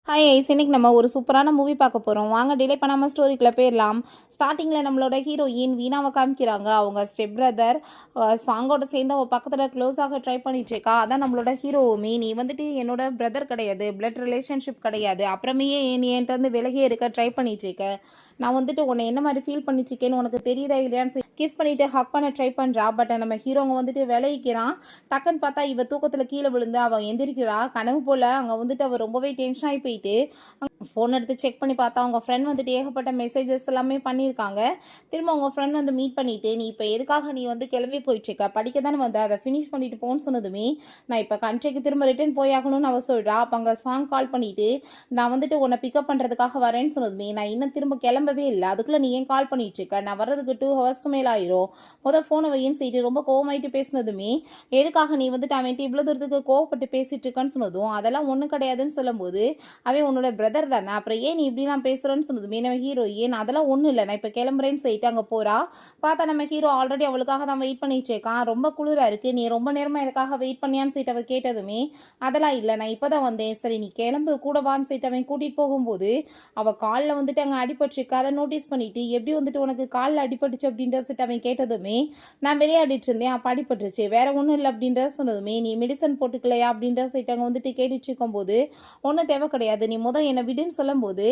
Hi ice, இன்னைக்கு நம்ம ஒரு சூப்பரான மூவி பார்க்க போகிறோம். வாங்க டிலே பண்ணாமல் ஸ்டோரிக்குள்ளே போயிடலாம். ஸ்டார்டிங்கில் நம்மளோட ஹீரோயின் வீணாவை காமிக்கிறாங்க. அவங்க ஸ்டெப் பிரதர் சாங்கோட சேர்ந்து அவள் பக்கத்தில் க்ளோஸாக ட்ரை பண்ணிட்டு இருக்கா. அதான் நம்மளோட ஹீரோவுமே, நீ வந்துட்டு என்னோட பிரதர் கிடையாது, பிளட் ரிலேஷன்ஷிப் கிடையாது, அப்புறமே நீ என்கிட்ட வந்து விலகி எடுக்க ட்ரை பண்ணிட்டு இருக்க. நான் வந்துட்டு உன்னை என்ன மாதிரி ஃபீல் பண்ணிட்டு இருக்கேன்னு உனக்கு தெரியுதா இல்லையான்னு கிஸ் பண்ணிட்டு ஹக் பண்ண ட்ரை பண்ணுறா. பட் நம்ம ஹீரோங்க வந்துட்டு விலகிக்கிறான். டக்குன்னு பார்த்தா இவ தூக்கத்தில் கீழே விழுந்து அவள் எந்திரிக்கிறா. கனவு போல் அங்கே வந்துட்டு அவள் ரொம்பவே டென்ஷன் ஆகி போயிட்டு ஃபோன் எடுத்து செக் பண்ணி பார்த்தா அவங்க ஃப்ரெண்ட் வந்துட்டு ஏகப்பட்ட மெசேஜஸ் எல்லாமே பண்ணியிருக்காங்க. திரும்ப அவங்க ஃப்ரெண்ட் வந்து மீட் பண்ணிட்டு, நீ இப்போ எதுக்காக நீ வந்து கிளம்பி போயிட்டுருக்க, படிக்க தானே வந்து அதை ஃபினிஷ் பண்ணிட்டு போன்னு சொன்னதுமே, நான் இப்போ கண்ட்ரிக்கு திரும்ப ரிட்டர்ன் போயாகணும்னு அவ சொல்கிறா. அப்போ அங்கே சாங் கால் பண்ணிட்டு, நான் வந்துட்டு உன்னை பிக்கப் பண்ணுறதுக்காக வரேன்னு சொன்னதுமே, நான் இன்னும் திரும்ப கிளம்பவே இல்லை, அதுக்குள்ளே நீ ஏன் கால் பண்ணிட்டு இருக்க, நான் வர்றதுக்கு 2 ஹவர்ஸ்க்கு மேலே ஆயிரும், ஃபோனை வையின்னு சொல்லிட்டு ரொம்ப கோவமாயிட்டு பேசினதுமே, எதுக்காக நீ வந்துட்டு அவன்ட்டு இவ்வளோ தூரத்துக்கு கோவப்பட்டு பேசிட்டு இருக்கான்னு சொன்னதும், அதெல்லாம் ஒன்றும் கிடையாதுன்னு சொல்லும்போது, அவன் உன்னோட பிரதர் தானே, அப்புறம் ஏன் நீ இப்படிலாம் பேசுகிறேன்னு சொன்னதுமே நம்ம ஹீரோ, ஏன் அதெல்லாம் ஒன்றும் இல்லை, நான் இப்போ கிளம்புறேன்னு சொல்லிட்டு அங்கே போகிறா. பார்த்தா நம்ம ஹீரோ ஆல்ரெடி அவளுக்காக தான் வெயிட் பண்ணிட்டு இருக்கான். ரொம்ப குளிராக இருக்குது, நீ ரொம்ப நேரமாக எனக்காக வெயிட் பண்ணியான்னு சொல்லிட்டு அவள் கேட்டதுமே, அதெல்லாம் இல்லை, நான் இப்போ தான் வந்தேன், சரி நீ கிளம்பு கூடவான்னு சொல்லிட்டு அவன் கூட்டிகிட்டு போகும்போது அவள் காலில் வந்துட்டு அங்கே அடிபட்டுருக்கு. அதை நோட்டீஸ் பண்ணிட்டு, எப்படி வந்துட்டு உனக்கு காலில் அடிபட்டுச்சு அப்படின்ற சொல்லிட்டு அவன் கேட்டதுமே, நான் விளையாடிட்டு இருந்தேன் அப்போ அடிபட்டுருச்சு, வேற ஒன்றும் இல்லை அப்படின்ற சொன்னதுமே, நீ மெடிசன் போட்டுக்கலையா அப்படின்ற சொல்லிட்டு அங்கே வந்துட்டு கேட்டுட்டு இருக்கும்போது, ஒன்றும் தேவை கிடையாது, நீ என்னை விடுன்னு சொல்லும்போது,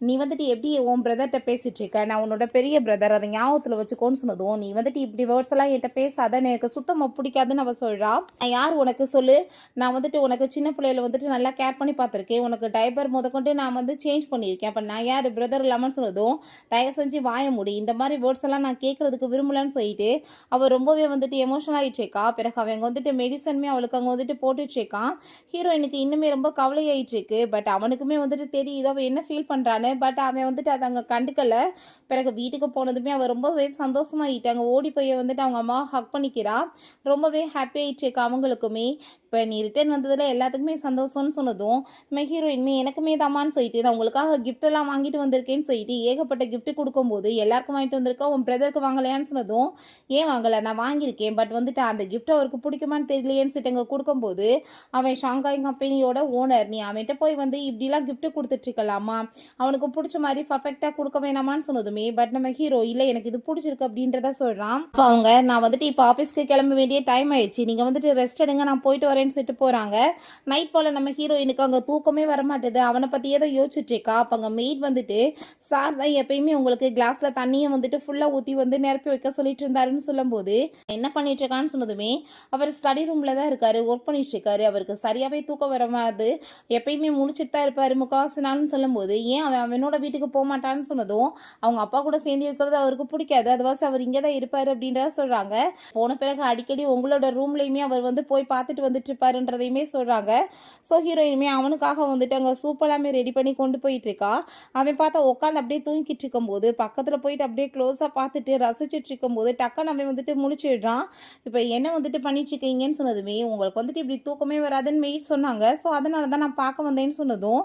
நீ வந்துட்டு எப்படி உன் பிரதர்கிட்ட பேசிட்டு இருக்க, நான் உன்னோட பெரிய பிரதர், அதை ஞாபகத்தில் வச்சுக்கோன்னு சொன்னதும், நீ வந்துட்டு இப்படி வேர்ட்ஸ் எல்லாம் என்கிட்ட பேசாத, எனக்கு சுத்தமாக பிடிக்காதுன்னு அவள் சொல்கிறா. யார் உனக்கு சொல்லு, நான் வந்துட்டு உனக்கு சின்ன பிள்ளையில வந்துட்டு நல்லா கேர் பண்ணி பார்த்துருக்கேன், உனக்கு டைப்பர் முதற்கொண்டு நான் வந்து சேஞ்ச் பண்ணியிருக்கேன், அப்போ நான் யார் பிரதர் இல்லாமன்னு சொன்னதும், தயவு செஞ்சு வாய முடி, இந்த மாதிரி வேர்ட்ஸ் எல்லாம் நான் கேட்கறதுக்கு விரும்பலன்னு சொல்லிட்டு அவள் ரொம்பவே வந்துட்டு எமோஷனல் ஆகிட்டு இருக்கா. பிறகு அவங்க வந்துட்டு மெடிசனுமே அவளுக்கு அங்கே வந்துட்டு போட்டுட்டு இருக்கான். ஹீரோயினுக்கு இன்னுமே ரொம்ப கவலையாயிட்டு இருக்கு. பட் அவனுக்குமே வந்துட்டு தெரியுது அவன் என்ன ஃபீல் பண்ணுறான்னு. பட் அவன் வந்துட்டு அதை அங்கே கண்டுக்கலை. பிறகு வீட்டுக்கு போனதுமே அவள் ரொம்பவே சந்தோஷமாயிட்டாங்க. ஓடி போய் வந்துட்டு அவங்க அம்மா ஹக் பண்ணிக்கிறா. ரொம்பவே ஹாப்பி ஆயிட்டு இருக்கு அவங்களுக்குமே. இப்போ நீ ரிட்டர்ன் வந்ததில் எல்லாத்துக்குமே சந்தோஷம்னு சொன்னதும், நம்ம ஹீரோயின்மே எனக்குமே தாமான்னு சொல்லிட்டு, நான் உங்களுக்காக கிஃப்ட் எல்லாம் வாங்கிட்டு வந்திருக்கேன்னு சொல்லிட்டு ஏகப்பட்ட கிஃப்ட் கொடுக்கும்போது, எல்லாருக்கும் வாங்கிட்டு வந்திருக்கா, உன் பிரதருக்கு வாங்கலையான்னு சொன்னதும், ஏன் வாங்கலை, நான் வாங்கியிருக்கேன், பட் வந்துட்டு அந்த கிஃப்ட் அவருக்கு பிடிக்குமான்னு தெரியலையேன்னு சொல்லிட்டு அங்கே கொடுக்கும்போது, அவன் ஷாங்காய் கம்பெனியோட ஓனர், நீ அவன்கிட்ட போய் வந்து இப்படிலாம் கிஃப்ட் கொடுத்துட்ருக்கலாமா, அவனுக்கு பிடிச்ச மாதிரி பர்ஃபெக்டாக கொடுக்க வேணாமான்னு சொன்னதுமே, பட் நம்ம ஹீரோ இல்லை எனக்கு இது பிடிச்சிருக்கு அப்படின்றத சொல்கிறான். அப்போ அவங்க, நான் வந்துட்டு இப்போ ஆஃபீஸ்க்கு கிளம்ப வேண்டிய டைம் ஆயிடுச்சு, நீங்கள் வந்துட்டு ரெஸ்ட் எடுங்க, நான் போயிட்டு வரேன்னு சொல்லிட்டு போகிறாங்க. நைட் போல் நம்ம ஹீரோயினுக்கு அங்கே தூக்கமே வரமாட்டேது. அவனை பற்றியே தான் யோசிச்சுட்டு இருக்கா. அப்போ அங்கே மெய்ட் வந்துட்டு, சார் தான் எப்பயுமே உங்களுக்கு கிளாஸில் தண்ணியை வந்துட்டு ஃபுல்லாக ஊற்றி வந்து நிரப்பி வைக்க சொல்லிட்டு இருந்தாருன்னு சொல்லும்போது, என்ன பண்ணிட்டு இருக்கான்னு சொன்னதுமே, அவர் ஸ்டடி ரூமில் தான் இருக்காரு, ஒர்க் பண்ணிட்டு இருக்காரு, அவருக்கு சரியாகவே தூக்கம் வரமாது, எப்பயுமே முடிச்சுட்டு தான் இருப்பார் முக்கால்வாசி நாள்னு சொல்லும்போது, ஏன் அவனோட வீட்டுக்கு போக மாட்டான்னு சொன்னதும், அவங்க அப்பா கூட சேர்ந்து இருக்கிறது அவருக்கு பிடிக்காது, அதுவாசி அவர் இங்கே தான் இருப்பார் அப்படின்றத சொல்கிறாங்க. போன பிறகு அடிக்கடி உங்களோட ரூம்லேயுமே அவர் வந்து போய் பார்த்துட்டு வந்துட்டு இருப்பாருன்றதையுமே சொல்கிறாங்க. ஸோ ஹீரோயினுமே அவனுக்காக வந்துட்டு அங்கே சூப்பராமே ரெடி பண்ணி கொண்டு போயிட்டு இருக்கா. அவன் பார்த்தா உட்காந்து அப்படியே தூங்கிட்டு இருக்கும்போது பக்கத்தில் போயிட்டு அப்படியே க்ளோஸாக பார்த்துட்டு ரசிச்சுட்டு இருக்கும்போது டக்குன்னு அவன் வந்துட்டு முழிச்சிடுறான். இப்போ என்ன வந்துட்டு பண்ணிட்டு இருக்கீங்கன்னு சொன்னதுமே, உங்களுக்கு வந்துட்டு இப்படி தூக்கமே வராதுன்னு மெய்ட் சொன்னாங்க, ஸோ அதனால தான் நான் பார்க்க வந்தேன்னு சொன்னதும்,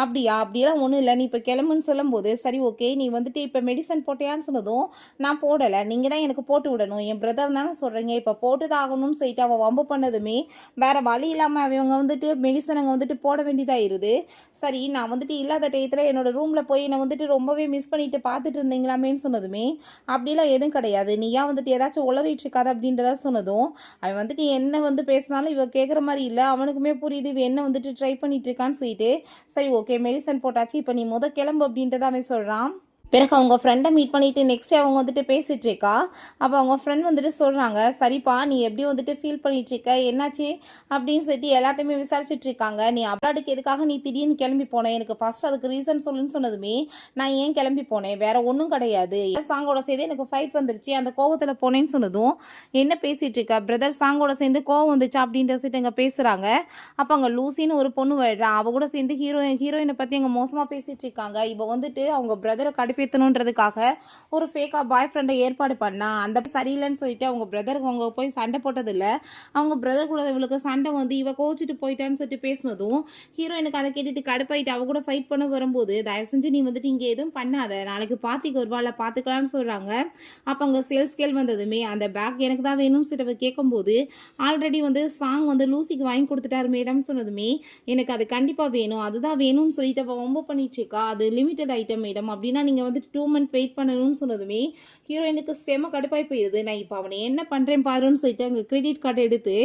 அப்படியா, அப்படியெல்லாம் ஒன்றும் இல்லை, நீ இப்போ கிளம்புன்னு சொல்லும்போது, சரி ஓகே நீ வந்துட்டு இப்போ மெடிசன் போட்டியான்னு சொன்னதும், நான் போடலை, நீங்கள் தான் எனக்கு போட்டு விடணும், என் பிரதர் தானே சொல்கிறீங்க, இப்போ போட்டு தான் ஆகணும்னு சொல்லிட்டு அவள் வம்பு பண்ணதுமே, வேறு வழி இல்லாமல் அவங்க வந்துட்டு மெடிசன் அங்கே வந்துட்டு போட வேண்டியதாகிருது. சரி நான் வந்துட்டு இல்லாத டயத்தில் என்னோடய ரூமில் போய் என்னை வந்துட்டு ரொம்பவே மிஸ் பண்ணிட்டு பார்த்துட்டு இருந்தீங்களாமேன்னு சொன்னதுமே, அப்படிலாம் எதுவும் கிடையாது, நீ ஏன் வந்துட்டு ஏதாச்சும் உளறிட்டு இருக்காது அப்படின்றத சொன்னதும், அவன் வந்துட்டு என்ன வந்து பேசினாலும் இவ கேட்குற மாதிரி இல்லை, அவனுக்குமே புரியுது இவ என்ன வந்துட்டு ட்ரை பண்ணிட்டு இருக்கான்னு சொல்லிட்டு, சரி ஓகே மெடிசன் போட்டாச்சு, இப்போ நீ கிளம்பு அப்படின்றத அவன் சொல்கிறான். பிறகு அவங்க ஃப்ரெண்டை மீட் பண்ணிவிட்டு நெக்ஸ்ட் அவங்க வந்துட்டு பேசிகிட்டு இருக்கா. அப்போ அவங்க ஃப்ரெண்ட் வந்துட்டு சொல்கிறாங்க, சரிப்பா நீ எப்படி வந்துட்டு ஃபீல் பண்ணிகிட்ருக்க, என்னாச்சு அப்படின்னு சொல்லிட்டு எல்லாத்தையுமே விசாரிச்சுட்டு இருக்காங்க. நீ அப்ராடுக்கு எதுக்காக நீ திடீர்னு கிளம்பி போனேன், எனக்கு ஃபஸ்ட் அதுக்கு ரீசன் சொல்லுன்னு சொன்னதுமே, நான் ஏன் கிளம்பி போனேன், வேறு ஒன்றும் கிடையாது, சாங்கோட சேர்ந்து எனக்கு ஃபைட் வந்துருச்சு, அந்த கோவத்தில் போனேன்னு சொன்னதும், என்ன பேசிகிட்டு இருக்க, பிரதர் சாங்கோட சேர்ந்து கோவம் வந்துச்சு அப்படின்ற சொல்லிட்டு அங்கே பேசுகிறாங்க. அப்போ அங்கே லூசின்னு ஒரு பொண்ணு வருடா, அவ கூட சேர்ந்து ஹீரோயினை பற்றி அங்கே மோசமாக பேசிகிட்டு இருக்காங்க. இப்போ வந்துட்டு அவங்க பிரதரை கடுப்பேற்றணுன்றதுக்காக ஒரு ஃபேக்காக பாய் ஃப்ரெண்டை ஏற்பாடு பண்ணா. அந்த சரியில்லைன்னு சொல்லிட்டு அவங்க பிரதருக்கு அவங்க போய் சண்டை போட்டதில்ல. அவங்க பிரதர் கூட இவளுக்கு சண்டை வந்து இவ கோச்சிட்டு போயிட்டான்னு சொல்லிட்டு பேசினதும் ஹீரோயினுக்கு அதை கேட்டுட்டு கடுப்பாயிட்டு அவ கூட ஃபைட் பண்ண வரும்போது, தயவு செஞ்சு நீ வந்துட்டு இங்கே எதுவும் பண்ணாத, நாளைக்கு பார்ட்டிக்கு வருவாள் பார்த்துக்கலான்னு சொல்கிறாங்க. அப்போ அங்கே சேல்ஸ் கேள் வந்ததுமே அந்த பேக் எனக்கு தான் வேணும்னு சொல்லிட்டு கேட்கும்போது, ஆல்ரெடி வந்து சாங் வந்து லூசிக்கு வாங்கி கொடுத்துட்டாரு மேடம் சொன்னதுமே, எனக்கு அது கண்டிப்பாக வேணும், அதுதான் வேணும்னு சொல்லிட்டு அவள் ரொம்ப பண்ணிட்டு இருக்கா. அது லிமிட்டட் ஐட்டம் மேடம், அப்படின்னா நீங்கள் வந்துட்டு 2 months வெயிட் பண்ணணும்னு சொன்னதுமே ஹீரோயினுக்கு செம கடுப்பாய் போயிடுது. நான் இப்போ அவனை என்ன பண்ணுறேன் பாருன்னு சொல்லிட்டு அங்கே கிரெடிட் கார்டு எடுத்து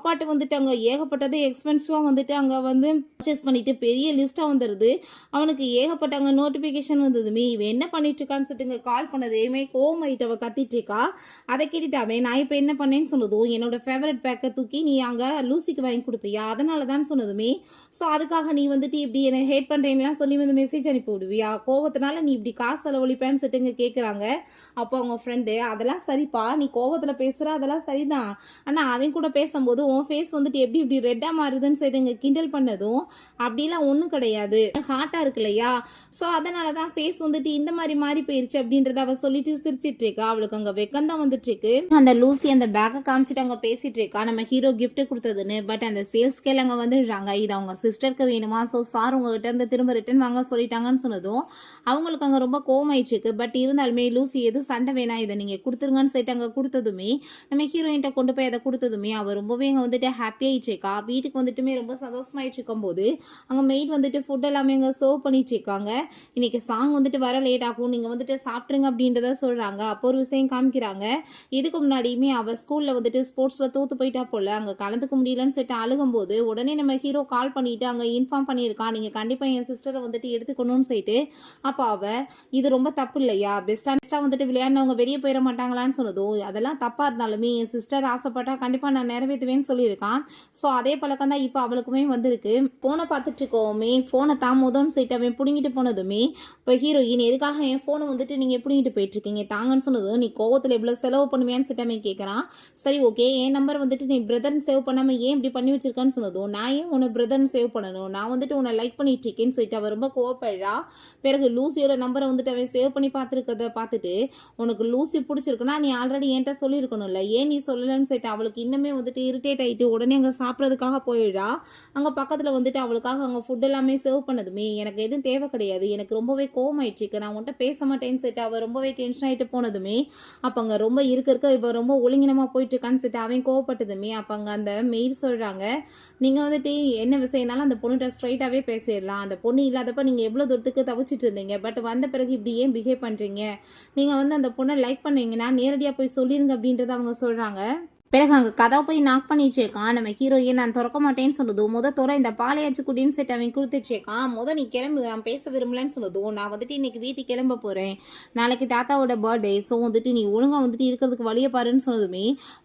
பாட்டு வந்துட்டு அங்கே ஏகப்பட்டது எக்ஸ்பென்சிவாக வந்துட்டு அங்கே வந்து பர்ச்சேஸ் பண்ணிட்டு பெரிய லிஸ்ட்டாக வந்துடுது. அவனுக்கு ஏகப்பட்ட அங்கே நோட்டிஃபிகேஷன் வந்ததுமே இவன் என்ன பண்ணிட்டு இருக்கான்னு சொல்லிட்டு இங்கே கால் பண்ணதையுமே கோவம் ஆகிட்டு அவள் கத்திட்டு இருக்கா. அதை கேட்டுட்டாவே நான் இப்போ என்ன பண்ணேன்னு சொன்னதும், என்னோட ஃபேவரட் பேக்கை தூக்கி நீ அங்கே லூசிக்கு வாங்கி கொடுப்பியா, அதனால தான் சொன்னதுமே, ஸோ அதுக்காக நீ வந்துட்டு இப்படி என்னை ஹேட் பண்ணுறேன்லாம் சொல்லி வந்து மெசேஜ் அனுப்பி விடுவியா, கோவத்தினால நீ இப்படி காசு செலவழிப்பேன்னு சொல்லிட்டு இங்கே கேட்குறாங்க. அப்போ அவங்க ஃப்ரெண்டு, அதெல்லாம் சரிப்பா, நீ கோவத்தில் பேசுகிற அதெல்லாம் சரிதான், ஆனால் அவன் கூட பேசும்போது உன் ஃபேஸ் வந்துட்டு எப்படி இப்படி ரெட்டாக மாறுதுன்னு சொல்லிட்டு இங்கே கிண்டல் பண்ணதும், அப்படிலாம் ஒன்றும் கிடையாது, ஹார்ட்டாக இருக்கு இல்லையா, ஸோ அதனால தான் ஃபேஸ் வந்துட்டு இந்த மாதிரி மாறி போயிருச்சு அப்படின்றத அவள் சொல்லிட்டு சிரிச்சிட்டு இருக்கா. அவளுக்கு அங்கே வெக்கந்தான் வந்துட்டு இருக்கு. அந்த லூசி அந்த பேக்கை காமிச்சிட்டு அங்கே பேசிட்டு இருக்கா, நம்ம ஹீரோ கிஃப்ட் கொடுத்ததுன்னு. பட் அந்த சேல்ஸ் கேள் அங்கே வந்துடுறாங்க, இது அவங்க சிஸ்டருக்கு வேணுமா, ஸோ சார் உங்ககிட்ட இருந்து திரும்ப ரிட்டர்ன் வாங்க சொல்லிட்டாங்கன்னு சொன்னதும் அவங்களுக்கு அங்கே ரொம்ப கோவமாயிடுச்சு. பட் இருந்தாலுமே லூசி எதுவும் சண்டை வேணாம், இதை நீங்கள் கொடுத்துருங்கன்னு சொல்லிட்டு அங்கே கொடுத்ததுமே, நம்ம ஹீரோயின்ட்ட கொண்டு போய் அதை கொடுத்ததுமே அவள் ரொம்பவே அங்கே வந்துட்டு ஹாப்பியாகிடுச்சேக்கா. வீட்டுக்கு வந்துட்டுமே ரொம்ப சந்தோஷமாயிட்டு இருக்கும்போது அங்கே மெய்ட் வந்துட்டு ஃபுட் எல்லாமே அங்கே சர்வ் பண்ணிட்டு இருக்காங்க. இன்னைக்கு சாங் வந்துட்டு வர லேட் ஆகும், நீங்கள் வந்துட்டு சாப்பிட்ருங்க அப்படின்றத சொல்கிறாங்க. அப்போ ஒரு விஷயம் காமிக்கிறாங்க, இதுக்கு முன்னாடியுமே அவள் ஸ்கூலில் வந்துட்டு ஸ்போர்ட்ஸில் தோற்று போயிட்டா போல், அங்கே கலந்துக்க முடியலன்னு சொல்லிட்டு அழுகும்போது உடனே நம்ம ஹீரோ கால் பண்ணிவிட்டு அங்கே இன்ஃபார்ம் பண்ணியிருக்கான், நீங்கள் கண்டிப்பாக என் சிஸ்டரை வந்துட்டு எடுத்துக்கணும்னு சொல்லிட்டு. அப்போ அவள் இது ரொம்ப தப்பு இல்லையா, பெஸ்ட்டாக வந்துட்டு விளையாடினவங்க வெளியே போயிட மாட்டாங்களான்னு சொன்னதும், அதெல்லாம் தப்பாக இருந்தாலுமே என் சிஸ்டர் ஆசைப்பட்டா கண்டிப்பாக நான் நிறைவேற்றுவேன்னு சொல்லியிருக்கான். ஸோ அதே பழக்கம் தான் இப்போ அவளுக்குமே வந்திருக்கு. ஃபோனை பார்த்துட்டு இருக்கோமே, ஃபோனை தாமோதம்னு சொல்லிட்டு அவன் பிடுங்கிட்டு போனதுமே இப்போ ஹீரோயின், எதுக்காக என் ஃபோனை வந்துட்டு நீங்கள் பிடுங்கிட்டு போயிட்டுருக்கீங்க தாங்கன்னு சொன்னதும், நீ கோவத்தில் எவ்வளோ செலவு பண்ணுவேன்னு சொல்லிட்டு அவன் கேட்குறான். சரி ஓகே, என் நம்பர் வந்துட்டு நீ பிரதர்னு சேவ் பண்ணாமல் ஏன் இப்படி பண்ணி வச்சிருக்கான்னு சொன்னதும், நான் ஏன் உன்னை பிரதர்னு சேவ் பண்ணணும், நான் வந்துட்டு உன்னை லைக் பண்ணிட்டு இருக்கேன்னு சொல்லிட்டு அவள் ரொம்ப கோவப்படுறா. பிறகு லூசியோட நம்பரை வந்துட்டு அவன் சேவ் பண்ணி பார்த்துருக்கத பார்த்துட்டு, உனக்கு லூசி பிடிச்சிருக்குன்னா நீ ஆல்ரெடி என்கிட்ட சொல்லியிருக்கணும்ல, ஏன் நீ சொல்லலன்னு சொல்லிட்டு அவளுக்கு இன்னுமே வந்துட்டு இரிட்டேட் ஆகிட்டு உடனே அங்கே சாப்பிட்றதுக்காக போயிடுறா. அங்கே பக்கத்தில் வந்துட்டு அவளுக்காக அங்கே ஃபுட் எல்லாமே சர்வ் பண்ணதுமே, எனக்கு எதுவும் தேவை கிடையாது, எனக்கு ரொம்பவே கோவம் ஆயிடுச்சு, நான் உன்கிட்ட பேச மாட்டேன்னு சொல்லிட்டு அவள் ரொம்பவே டென்ஷன் ஆகிட்டு போனதுமே, அப்போ அங்கே ரொம்ப இருக்க இப்போ ரொம்ப ஒழுங்கினமாக போயிட்டு இருக்கான்னு சொல்லிட்டு அவன் கோவப்பட்டதுமே, அப்போ அங்கே அந்த மெய்ட் சொல்கிறாங்க, நீங்கள் வந்துட்டு என்ன விஷயம்னாலும் அந்த பொண்ணுகிட்ட ஸ்ட்ரைட்டாகவே பேசிடலாம், அந்த பொண்ணு இல்லாதப்ப நீங்கள் எவ்வளோ தூரத்துக்கு தவிச்சிட்டு இருந்தீங்க, பட் வந்த பிறகு இப்படி ஏன் பிஹேவ் பண்ணுறீங்க, நீங்கள் வந்து அந்த பொண்ணை லைக் பண்ணீங்கன்னா நேரடியாக போய் சொல்லிடுங்க அப்படின்றத அவங்க சொல்கிறாங்க. பிறகு அங்கே கதவை போய் நாக் பண்ணிட்டுருக்கான். நம்ம ஹீரோயின் நான் திறக்க மாட்டேன்னு சொன்னதும், திற இந்த பாலையாச்சு குடின்னு செட் அவன் கொடுத்துட்ருக்கான். நீ கிளம்பு, நான் பேச விரும்பலன்னு சொன்னதும், நான் வந்துட்டு இன்னைக்கு வீட்டுக்கு கிளம்ப போகிறேன், நாளைக்கு தாத்தாவோட பர்த்டே, ஸோ வந்துட்டு நீ ஒழுங்காக வந்துட்டு இருக்கிறதுக்கு வழியை பாருன்னு சொன்னதுமே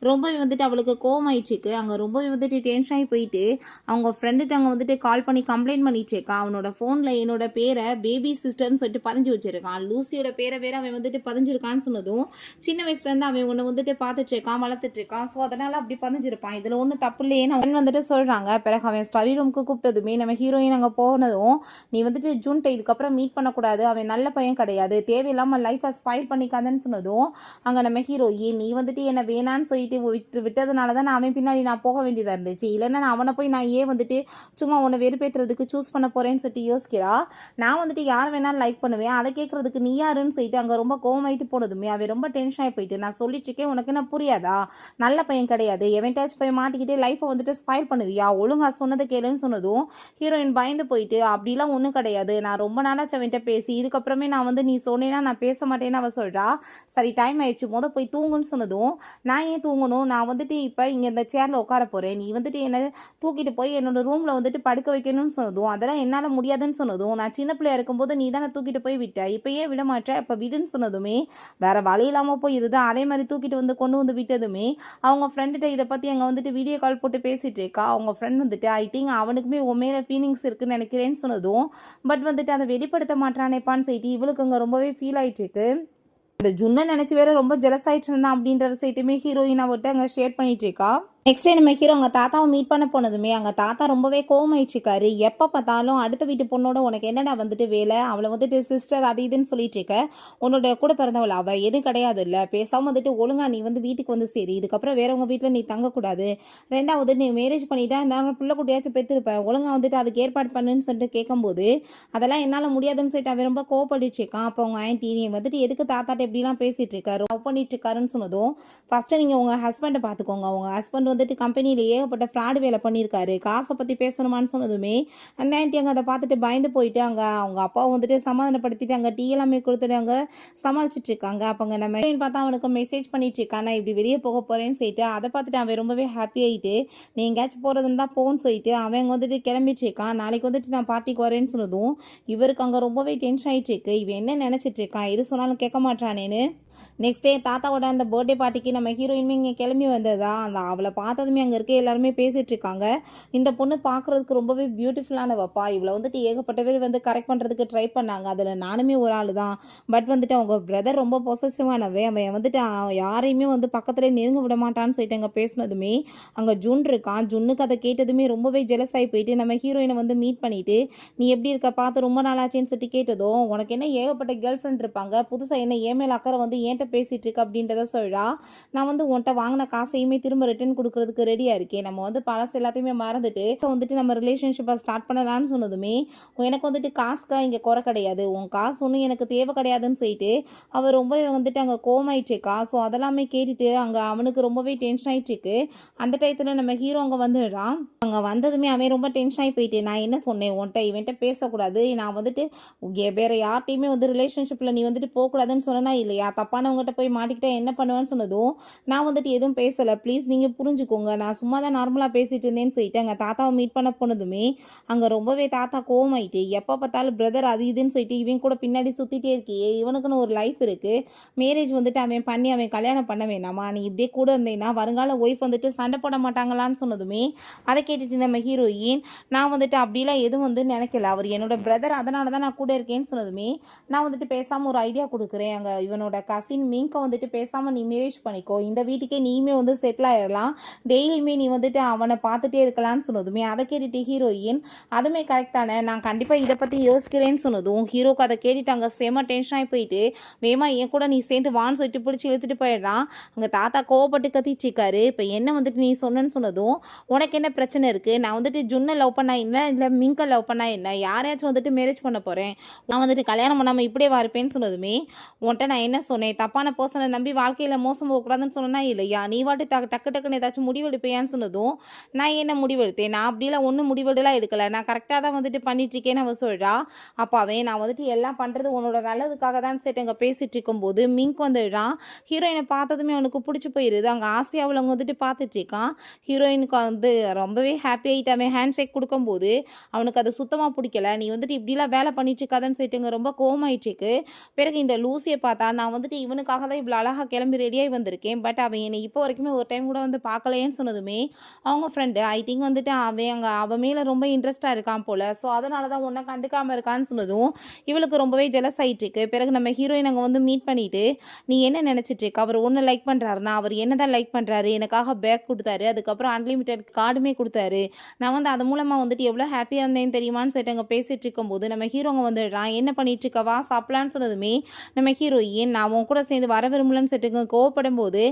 ரொம்பவே வந்துட்டு அவளுக்கு கோவமாயிடுச்சுக்கு. அங்கே ரொம்பவே வந்துட்டு டென்ஷன் ஆகி போயிட்டு அவங்க ஃப்ரெண்டுகிட்ட அங்கே வந்துட்டு கால் பண்ணி கம்ப்ளைண்ட் பண்ணிட்டுருக்கான். அவனோட ஃபோனில் என்னோட பேரை பேபி சிஸ்டர்னு சொல்லிட்டு பதிஞ்சு வச்சுருக்கான், லூசியோட பேரை வேற அவன் வந்துட்டு பதிஞ்சிருக்கான்னு சொன்னதும், சின்ன வயசுலேருந்து அவன் உன்னை வந்துட்டு பார்த்துட்ருக்கான், வளர்த்துட்ருக்கான், ஸோ அதனால் அப்படி பதிஞ்சிருப்பான், இதில் ஒன்றும் தப்பு இல்லையே அவன் வந்துட்டு சொல்கிறாங்க. பிறகு அவன் ஸ்டடி ரூமுக்கு கூப்பிட்டதுமே நம்ம ஹீரோயின் அங்கே போனதும், நீ வந்துட்டு ஜூன்ட்ட இதுக்கப்புறம் மீட் பண்ணக்கூடாது, அவன் நல்ல பையன் கிடையாது, தேவையில்லாமல் லைஃப்பை ஸ்பாயில் பண்ணிக்காதன்னு சொன்னதும் அங்கே நம்ம ஹீரோயின், நீ வந்துட்டு என்னை வேணான்னு சொல்லிட்டு விட்டதுனால தான் அவன் பின்னாடி நான் போக வேண்டியதாக இருந்துச்சு, இல்லைன்னா நான் அவனை போய் நான் ஏன் வந்துட்டு சும்மா உன்னை வெறுப்பேற்றுறதுக்கு சூஸ் பண்ண போகிறேன்னு சொல்லிட்டு யோசிக்கிறா. நான் வந்துட்டு யார் வேணாலும் லைக் பண்ணுவேன், அதை கேட்குறதுக்கு நீ யாருன்னு சொல்லிட்டு அங்கே ரொம்ப கோவமாயிட்டு போனதுமே அவன் ரொம்ப டென்ஷன் ஆகி போயிட்டு, நான் சொல்லிட்டு இருக்கேன் உனக்கு என்ன புரியாதா, நல்ல பையன் கிடையாது, எவன்டாச்சும் போய் மாட்டிக்கிட்டு லைஃப்பை வந்துட்டு ஸ்பாயில் பண்ணுவியா, ஒழுங்கா சொன்னதை கேளுன்னு சொன்னதும் ஹீரோயின் பயந்து போயிட்டு, அப்படிலாம் ஒன்றும் கிடையாது, நான் ரொம்ப நாளாச்சு அவன்கிட்ட பேசி, இதுக்கப்புறமே நான் வந்து நீ சொன்னேன்னா நான் பேச மாட்டேன்னு அவள் சொல்கிறா. சரி டைம் ஆயிடுச்சு, போய் தூங்குன்னு சொன்னதும், நான் ஏன் தூங்கணும், நான் வந்துட்டு இப்போ இங்கே இந்த சேரில் உட்கார போகிறேன், நீ வந்துட்டு என்னை தூக்கிட்டு போய் என்னோட ரூமில் வந்துட்டு படுக்க வைக்கணும்னு சொன்னதும், அதெல்லாம் என்னால் முடியாதுன்னு சொன்னதும், நான் சின்ன பிள்ளையா இருக்கும்போது நீ தானே தூக்கிட்டு போய் விட்ட, இப்போ ஏன் விட மாட்டேன், இப்போ விடுன்னு சொன்னதுமே வேறு வழி இல்லாமல் போயிருது. அதே மாதிரி தூக்கிட்டு வந்து கொண்டு வந்து விட்டதுமே அவங்க ஃப்ரெண்டுகிட்ட இதை பற்றி அங்கே வந்துட்டு வீடியோ கால் போட்டு பேசிகிட்டு இருக்கா. அவங்க ஃப்ரெண்ட் வந்துட்டு ஐ திங்க் அவனுக்குமே உன் மேலே ஃபீலிங்ஸ் இருக்குன்னு நினைக்கிறேன்னு சொன்னதும், பட் வந்துட்டு அதை வெளிப்படுத்த மாட்டானேப்பான்னு சொல்லிட்டு இவளுக்கு அங்கே ரொம்பவே ஃபீல் ஆகிட்டு இருக்கு. அந்த ஜுன்னை நினச்சி வேற ரொம்ப ஜெலஸ் ஆகிட்டு இருந்தான் அப்படின்ற விஷயத்தையுமே ஹீரோயின் அவர்கிட்ட அங்கே ஷேர் பண்ணிட்டு இருக்கா. நெக்ஸ்ட் டே நம்ம ஹீரோ அங்கே தாத்தாவை மீட் பண்ண போனதுமே அங்கே தாத்தா ரொம்பவே கோவமாயிடுச்சிருக்காரு. எப்போ பார்த்தாலும் அடுத்த வீட்டு பொண்ணோட உனக்கு என்னடா வந்துட்டு வேலை, அவளை வந்துட்டு சிஸ்டர் அது இதுன்னு சொல்லிட்டு இருக்க, உன்னோட கூட பிறந்தவள் அவள் எதுவும் கிடையாது இல்லை, பேசாமல் வந்துட்டு ஒழுங்கா நீ வந்து வீட்டுக்கு வந்து சரி, இதுக்கப்புறம் வேறவங்க வீட்டில் நீ தங்கக்கூடாது, ரெண்டாவது நீ மேரேஜ் பண்ணிட்டா இந்த பிள்ளை குட்டியாச்சும் பெற்றிருப்பேன், ஒழுங்கா வந்துட்டு அதுக்கு ஏற்பாடு பண்ணுன்னு சொல்லிட்டு கேட்கும்போது அதெல்லாம் என்னால் முடியாதுன்னு சொல்லிட்டு அவன் ரொம்ப கோவப்பட்டுட்டு இருக்கான். அப்போ உங்கள் ஆன்ட்டி நீ வந்துட்டு எதுக்கு தாத்தாட்ட எப்படிலாம் பேசிகிட்டு இருக்காரு லவ் பண்ணிட்டு இருக்காருன்னு சொன்னதும், ஃபஸ்ட்டு நீங்கள் உங்கள் ஹஸ்பண்டை பார்த்துக்கோங்க, உங்கள் ஹஸ்பண்ட் வந்துட்டு கம்பெனியில் ஏகப்பட்ட ஃப்ராடு வேலை பண்ணியிருக்காரு, காசை பற்றி பேசணுமான்னு சொன்னதுமே அந்த ஆன்ட்டி அங்கே அதை பார்த்துட்டு பயந்து போயிட்டு அங்கே அவங்க அப்பாவை வந்துட்டு சமாதானப்படுத்திட்டு அங்கே டீ எல்லாமே கொடுத்துட்டு அங்கே சமாளிச்சுட்டு இருக்காங்க. அப்போ நம்ம பார்த்தா அவனுக்கு மெசேஜ் பண்ணிட்டு இருக்கான், நான் இப்படி வெளியே போக போகிறேன்னு சொல்லிட்டு அதை பார்த்துட்டு அவன் ரொம்பவே ஹாப்பி ஆகிட்டு நீ எங்கேயாச்சும் போகிறதுன்னு தான் போன்னு சொல்லிட்டு அவன் வந்துட்டு கிளம்பிட்டு இருக்கான். நாளைக்கு வந்துட்டு நான் பார்ட்டிக்கு வரேன்னு சொன்னதும் இவருக்கு அங்கே ரொம்பவே டென்ஷன் ஆகிட்டு இருக்கு. இவன் என்ன நினச்சிட்டு இருக்கான், எது சொன்னாலும் கேட்க மாட்டானேன்னு நெக்ஸ்ட் டே தாத்தாவோட அந்த பர்த்டே பார்ட்டிக்கு நம்ம ஹீரோயினுமே இங்கே கிளம்பி வந்ததா அந்த அவளை பார்த்ததுமே அங்கே இருக்க எல்லாருமே பேசிகிட்டு இருக்காங்க. இந்த பொண்ணு பார்க்குறதுக்கு ரொம்பவே பியூட்டிஃபுல்லானவப்பா, இவளை வந்துட்டு ஏகப்பட்ட பேர் வந்து கரெக்ட் பண்ணுறதுக்கு ட்ரை பண்ணாங்க, அதில் நானுமே ஒரு ஆள் தான், பட் வந்துட்டு அவங்க பிரதர் ரொம்ப பொசசிவானவே, அவன் வந்துட்டு யாரையுமே வந்து பக்கத்துலேயே நெருங்க விட மாட்டான்னு சொல்லிட்டு அங்கே பேசினதுமே அங்கே ஜுன் இருக்கான். ஜுன்னுக்கு அதை கேட்டதுமே ரொம்பவே ஜெலஸ் ஆகி போயிட்டு நம்ம ஹீரோயினை வந்து மீட் பண்ணிவிட்டு நீ எப்படி இருக்க பார்த்து ரொம்ப நாளாச்சேன்னு சொல்லிட்டு கேட்டதும் உனக்கு என்ன ஏகப்பட்ட கேர்ள் ஃப்ரெண்ட் இருப்பாங்க, புதுசாக என்ன ஏமேல் அக்கறை வந்து என்கிட்ட பேசிகிட்டு இருக்கு அப்படின்றத சொல்கிறா. நான் வந்து உன்கிட்ட வாங்கின காசையுமே திரும்ப ரிட்டர்ன் கொடுக்கறதுக்கு ரெடியாக இருக்கேன், நம்ம வந்து பழசு எல்லாத்தையுமே மறந்துட்டு வந்துட்டு நம்ம ரிலேஷன்ஷிப்பை ஸ்டார்ட் பண்ணலான்னு சொன்னதுமே எனக்கு வந்துட்டு காசுக்காக இங்கே குறை கிடையாது, உன் காசு ஒன்றும் எனக்கு தேவை கிடையாதுன்னு சொல்லிட்டு அவர் ரொம்பவே வந்துட்டு அங்கே கோமாயிட்டுருக்கா. ஸோ அதெல்லாமே கேட்டுட்டு அங்கே அவனுக்கு ரொம்பவே டென்ஷன் ஆகிட்டுருக்கு. அந்த டயத்தில் நம்ம ஹீரோ அங்கே வந்துடுறான். அங்கே வந்ததுமே அவன் ரொம்ப டென்ஷன் ஆகி போயிட்டு நான் என்ன சொன்னேன் உன்ட்ட இவன்ட்ட பேசக்கூடாது, நான் வந்துட்டு வேறு யார்ட்டையுமே வந்து ரிலேஷன்ஷிப்பில் நீ வந்துட்டு போகக்கூடாதுன்னு சொன்னா இல்லையா, தப்பானவங்ககிட்ட போய் மாட்டிக்கிட்டா என்ன பண்ணுவேன்னு சொன்னதும் நான் வந்துட்டு எதுவும் பேசலை, ப்ளீஸ் நீங்கள் புரிஞ்சுக்கோங்க, நான் சும்மா தான் நார்மலாக பேசிகிட்டு இருந்தேன்னு சொல்லிட்டு அங்கே தாத்தாவை மீட் பண்ண போனதுமே அங்கே ரொம்பவே தாத்தா கோவமாயிட்டு எப்போ பார்த்தாலும் பிரதர் அது இதுன்னு சொல்லிட்டு இவன் கூட பின்னாடி சுற்றிட்டே இருக்கியே, இவனுக்குன்னு ஒரு லைஃப் இருக்குது, மேரேஜ் வந்துட்டு அவன் பண்ணி அவன் கல்யாணம் பண்ண வேணாமா, நீ இப்படியே கூட இருந்தேன்னா வருங்கால ஒய்ஃப் வந்துட்டு சண்டை போட மாட்டாங்களான்னு சொன்னதுமே அதை கேட்டுட்டு நம்ம ஹீரோயின் நான் வந்துட்டு அப்படிலாம் எதுவும் வந்து நினைக்கல, அவர் என்னோட பிரதர் அதனால தான் நான் கூட இருக்கேன்னு சொன்னதுமே நான் வந்துட்டு பேசாமல் ஒரு ஐடியா கொடுக்குறேன், அங்கே இவனோட கசின் மிங்கை வந்துட்டு பேசாமல் நீ மேரேஜ் பண்ணிக்கோ, இந்த வீட்டுக்கே நீயுமே வந்து செட்டில் ஆயிடலாம், டெய்லியுமே நீ வந்துட்டு அவனை பார்த்துட்டே இருக்கலான்னு சொன்னதுமே அதை கேட்டுட்டு ஹீரோயின் அதுவுமே கரெக்ட் தானே, நான் கண்டிப்பாக இதை பற்றி யோசிக்கிறேன்னு சொன்னதும் ஹீரோக்கு அதை கேட்டுட்டு அங்கே செம டென்ஷன் ஆகி போயிட்டு வேமா என் கூட நீ சேர்ந்து வான்னு சொல்லிட்டு பிடிச்சி இழுத்துட்டு போயிடுறான். அங்கே தாத்தா கோவப்பட்டு கத்திச்சிருக்காரு. இப்போ என்ன வந்துட்டு நீ சொன்னேன்னு சொன்னதும் உனக்கு என்ன பிரச்சனை இருக்குது, நான் வந்துட்டு ஜுன்னை லவ் பண்ணா இல்லை மிங்கை லவ் பண்ணா என்ன, யாரையாச்சும் வந்துட்டு மேரேஜ் பண்ண போகிறேன், நான் வந்துட்டு கல்யாணம் பண்ணாமல் இப்படியே வரப்பேன்னு சொன்னதுமே உன்ட்ட நான் என்ன சொன்னேன், தப்பான பர்சனை நம்பி வாழ்க்கையில் மோசம் போகக்கூடாதுன்னு சொன்னா இல்லையா, நீ வாட்டு டக்கு டக்குன்னு ஏதாச்சும் முடிவெடுப்பேன்னு சொன்னதும் நான் என்ன முடிவெடுத்தேன், நான் அப்படிலாம் ஒன்றும் முடிவெடுலாம் எடுக்கலை, நான் கரெக்டாக தான் வந்துட்டு பண்ணிட்டுருக்கேன்னு அவன் சொல்கிறா. அப்பாவே நான் வந்துட்டு எல்லாம் பண்ணுறது உன்னோட நல்லதுக்காக தான் சேர்த்து அங்கே பேசிகிட்டு இருக்கும்போது மிங்க் வந்துடுறான். ஹீரோயினை பார்த்ததுமே அவனுக்கு பிடிச்சி போயிடுது. அங்கே ஆசையாவில் அவங்க வந்துட்டு பார்த்துட்டு இருக்கான். ஹீரோயினுக்கு வந்து ரொம்பவே ஹாப்பி ஆகிட்டு அவன் ஹேண்ட் ஷேக் கொடுக்கும்போது அவனுக்கு அது சுத்தமாக பிடிக்கல, நீ வந்துட்டு இப்படிலாம் வேலை பண்ணிட்டு இருக்காதுன்னு சொல்லிட்டு ரொம்ப கோவமாயிட்டுருக்கு. பிறகு இந்த லூசியை பார்த்தா நான் வந்துட்டு இவனுக்காக தான் இவ்வளோ அழகாக கிளம்பி ரெடியாகி வந்திருக்கேன், பட் அவன் என்னை இப்போ வரைக்குமே ஒரு டைம் கூட வந்து பார்க்கலையேன்னு சொன்னதுமே அவங்க ஃப்ரெண்டு ஐ திங்க் வந்துட்டு அவன் அங்கே அவன் மேலே ரொம்ப இன்ட்ரெஸ்ட்டாக இருக்கான் போல், ஸோ அதனால தான் உன்னை கண்டுக்காமல் இருக்கான்னு சொன்னதும் இவளுக்கு ரொம்பவே ஜெலஸ் ஆகிட்டுருக்கு. பிறகு நம்ம ஹீரோயின் அங்கே வந்து மீட் பண்ணிவிட்டு நீ என்ன நினச்சிட்ருக்க, அவர் ஒன்று லைக் பண்ணுறாருனா அவர் என்ன தான் லைக் பண்ணுறாரு, எனக்காக பேக் கொடுத்தாரு, அதுக்கப்புறம் அன்லிமிட்டெட் கார்டுமே கொடுத்தாரு, நான் வந்து அது மூலமாக வந்துட்டு எவ்வளோ ஹாப்பியாக இருந்தேன்னு தெரியுமான்னு சொல்லிட்டு அங்கே பேசிகிட்டு இருக்கும்போது நம்ம ஹீரோங்க வந்துடுறான். என்ன பண்ணிகிட்ருக்கவா சாப்பிட்லான்னு சொன்னதுமே நம்ம ஹீரோயின் நான் உன் கூட சேர்ந்து வர விரும்பலன்னு சொல்லிட்டு கோவப்படும் போது